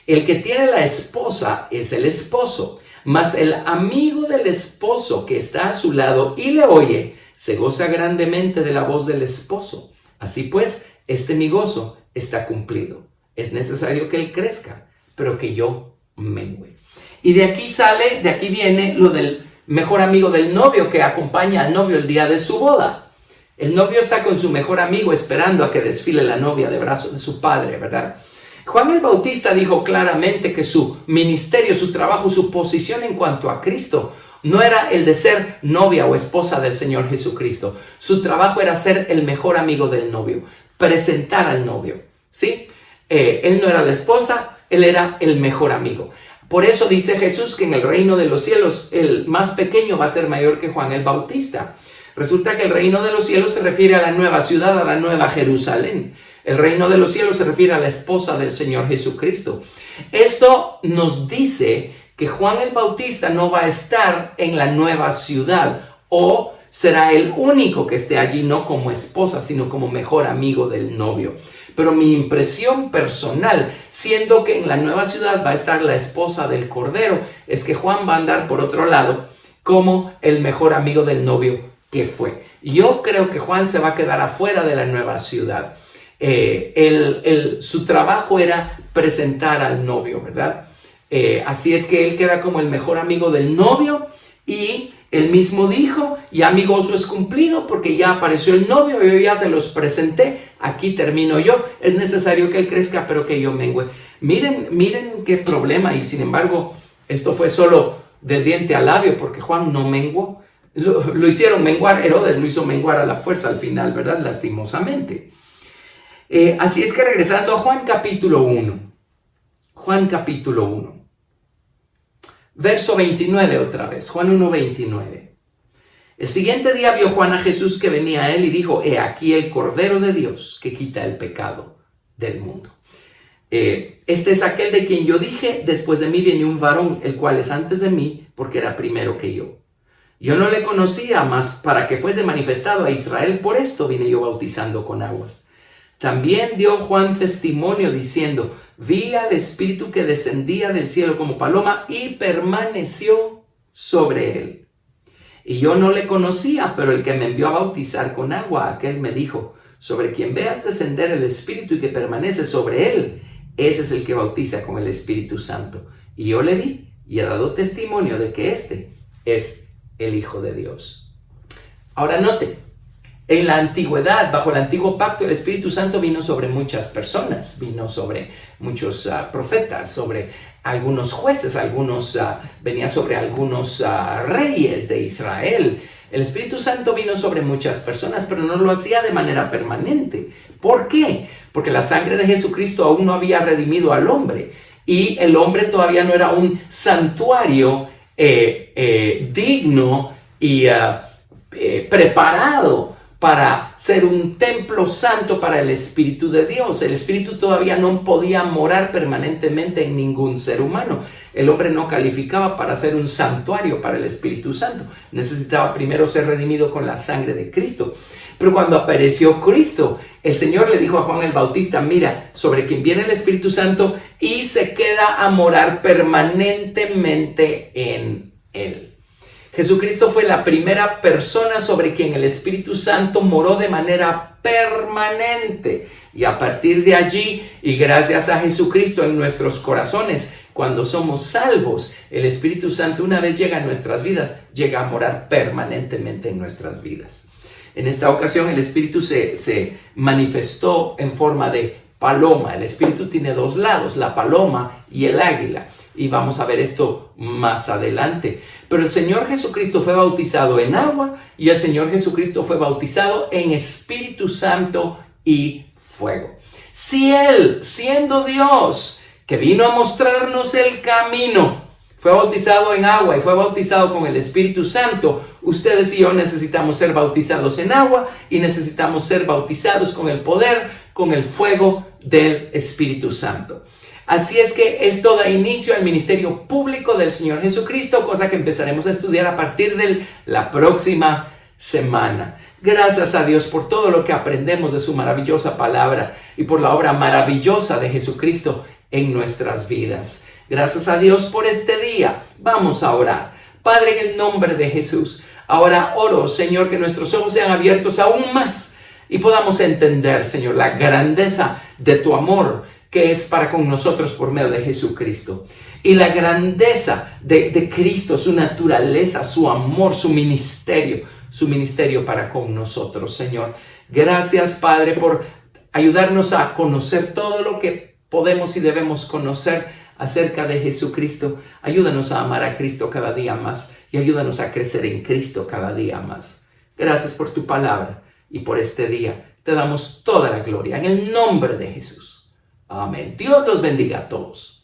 El que tiene la esposa es el esposo, mas el amigo del esposo que está a su lado y le oye, se goza grandemente de la voz del esposo. Así pues, mi gozo está cumplido. Es necesario que él crezca, pero que yo mengüe. Y de aquí viene lo del mejor amigo del novio que acompaña al novio el día de su boda. El novio está con su mejor amigo esperando a que desfile la novia de brazos de su padre, ¿verdad? Juan el Bautista dijo claramente que su ministerio, su trabajo, su posición en cuanto a Cristo no era el de ser novia o esposa del Señor Jesucristo. Su trabajo era ser el mejor amigo del novio, presentar al novio, ¿sí? Él no era la esposa, él era el mejor amigo. Por eso dice Jesús que en el reino de los cielos el más pequeño va a ser mayor que Juan el Bautista. Resulta que el reino de los cielos se refiere a la nueva ciudad, a la nueva Jerusalén. El reino de los cielos se refiere a la esposa del Señor Jesucristo. Esto nos dice que Juan el Bautista no va a estar en la nueva ciudad o será el único que esté allí, no como esposa, sino como mejor amigo del novio. Pero mi impresión personal, siendo que en la nueva ciudad va a estar la esposa del Cordero, es que Juan va a andar por otro lado como el mejor amigo del novio que fue. Yo creo que Juan se va a quedar afuera de la nueva ciudad. Su trabajo era presentar al novio, ¿verdad? Así es que él queda como el mejor amigo del novio y él mismo dijo, ya mi gozo es cumplido porque ya apareció el novio, yo ya se los presenté, aquí termino yo, es necesario que él crezca pero que yo mengüe. Miren qué problema, y sin embargo esto fue solo del diente al labio porque Juan no menguó, lo hicieron menguar, Herodes lo hizo menguar a la fuerza al final, ¿verdad? Lastimosamente. Así es que regresando a Juan capítulo 1, Juan capítulo 1. Verso 29 otra vez, Juan 1, 29. El siguiente día vio Juan a Jesús que venía a él y dijo, he aquí el Cordero de Dios que quita el pecado del mundo. Este es aquel de quien yo dije, después de mí viene un varón, el cual es antes de mí, porque era primero que yo. Yo no le conocía, mas para que fuese manifestado a Israel, por esto vine yo bautizando con agua. También dio Juan testimonio diciendo, vi al Espíritu que descendía del cielo como paloma y permaneció sobre él. Y yo no le conocía, pero el que me envió a bautizar con agua, aquel me dijo, sobre quien veas descender el Espíritu y que permanece sobre él, ese es el que bautiza con el Espíritu Santo. Y yo le di y he dado testimonio de que este es el Hijo de Dios. Ahora note, en la antigüedad, bajo el antiguo pacto, el Espíritu Santo vino sobre muchas personas, vino sobre muchos profetas, sobre algunos jueces, venía sobre algunos reyes de Israel. El Espíritu Santo vino sobre muchas personas, pero no lo hacía de manera permanente. ¿Por qué? Porque la sangre de Jesucristo aún no había redimido al hombre y el hombre todavía no era un santuario digno y preparado para ser un templo santo para el Espíritu de Dios. El Espíritu todavía no podía morar permanentemente en ningún ser humano. El hombre no calificaba para ser un santuario para el Espíritu Santo. Necesitaba primero ser redimido con la sangre de Cristo. Pero cuando apareció Cristo, el Señor le dijo a Juan el Bautista, mira, sobre quien viene el Espíritu Santo y se queda a morar permanentemente en él. Jesucristo fue la primera persona sobre quien el Espíritu Santo moró de manera permanente. Y a partir de allí, y gracias a Jesucristo en nuestros corazones, cuando somos salvos, el Espíritu Santo, una vez llega a nuestras vidas, llega a morar permanentemente en nuestras vidas. En esta ocasión, el Espíritu se manifestó en forma de paloma. El Espíritu tiene dos lados, la paloma y el águila. Y vamos a ver esto más adelante. Pero el Señor Jesucristo fue bautizado en agua y el Señor Jesucristo fue bautizado en Espíritu Santo y fuego. Si Él, siendo Dios, que vino a mostrarnos el camino, fue bautizado en agua y fue bautizado con el Espíritu Santo, ustedes y yo necesitamos ser bautizados en agua y necesitamos ser bautizados con el poder, con el fuego del Espíritu Santo. Así es que esto da inicio al ministerio público del Señor Jesucristo, cosa que empezaremos a estudiar a partir de la próxima semana. Gracias a Dios por todo lo que aprendemos de su maravillosa palabra y por la obra maravillosa de Jesucristo en nuestras vidas. Gracias a Dios por este día. Vamos a orar. Padre, en el nombre de Jesús, ahora oro, Señor, que nuestros ojos sean abiertos aún más y podamos entender, Señor, la grandeza de tu amor que es para con nosotros por medio de Jesucristo. Y la grandeza de Cristo, su naturaleza, su amor, su ministerio para con nosotros, Señor. Gracias, Padre, por ayudarnos a conocer todo lo que podemos y debemos conocer acerca de Jesucristo. Ayúdanos a amar a Cristo cada día más y ayúdanos a crecer en Cristo cada día más. Gracias por tu palabra y por este día. Te damos toda la gloria en el nombre de Jesús. Amén. Dios los bendiga a todos.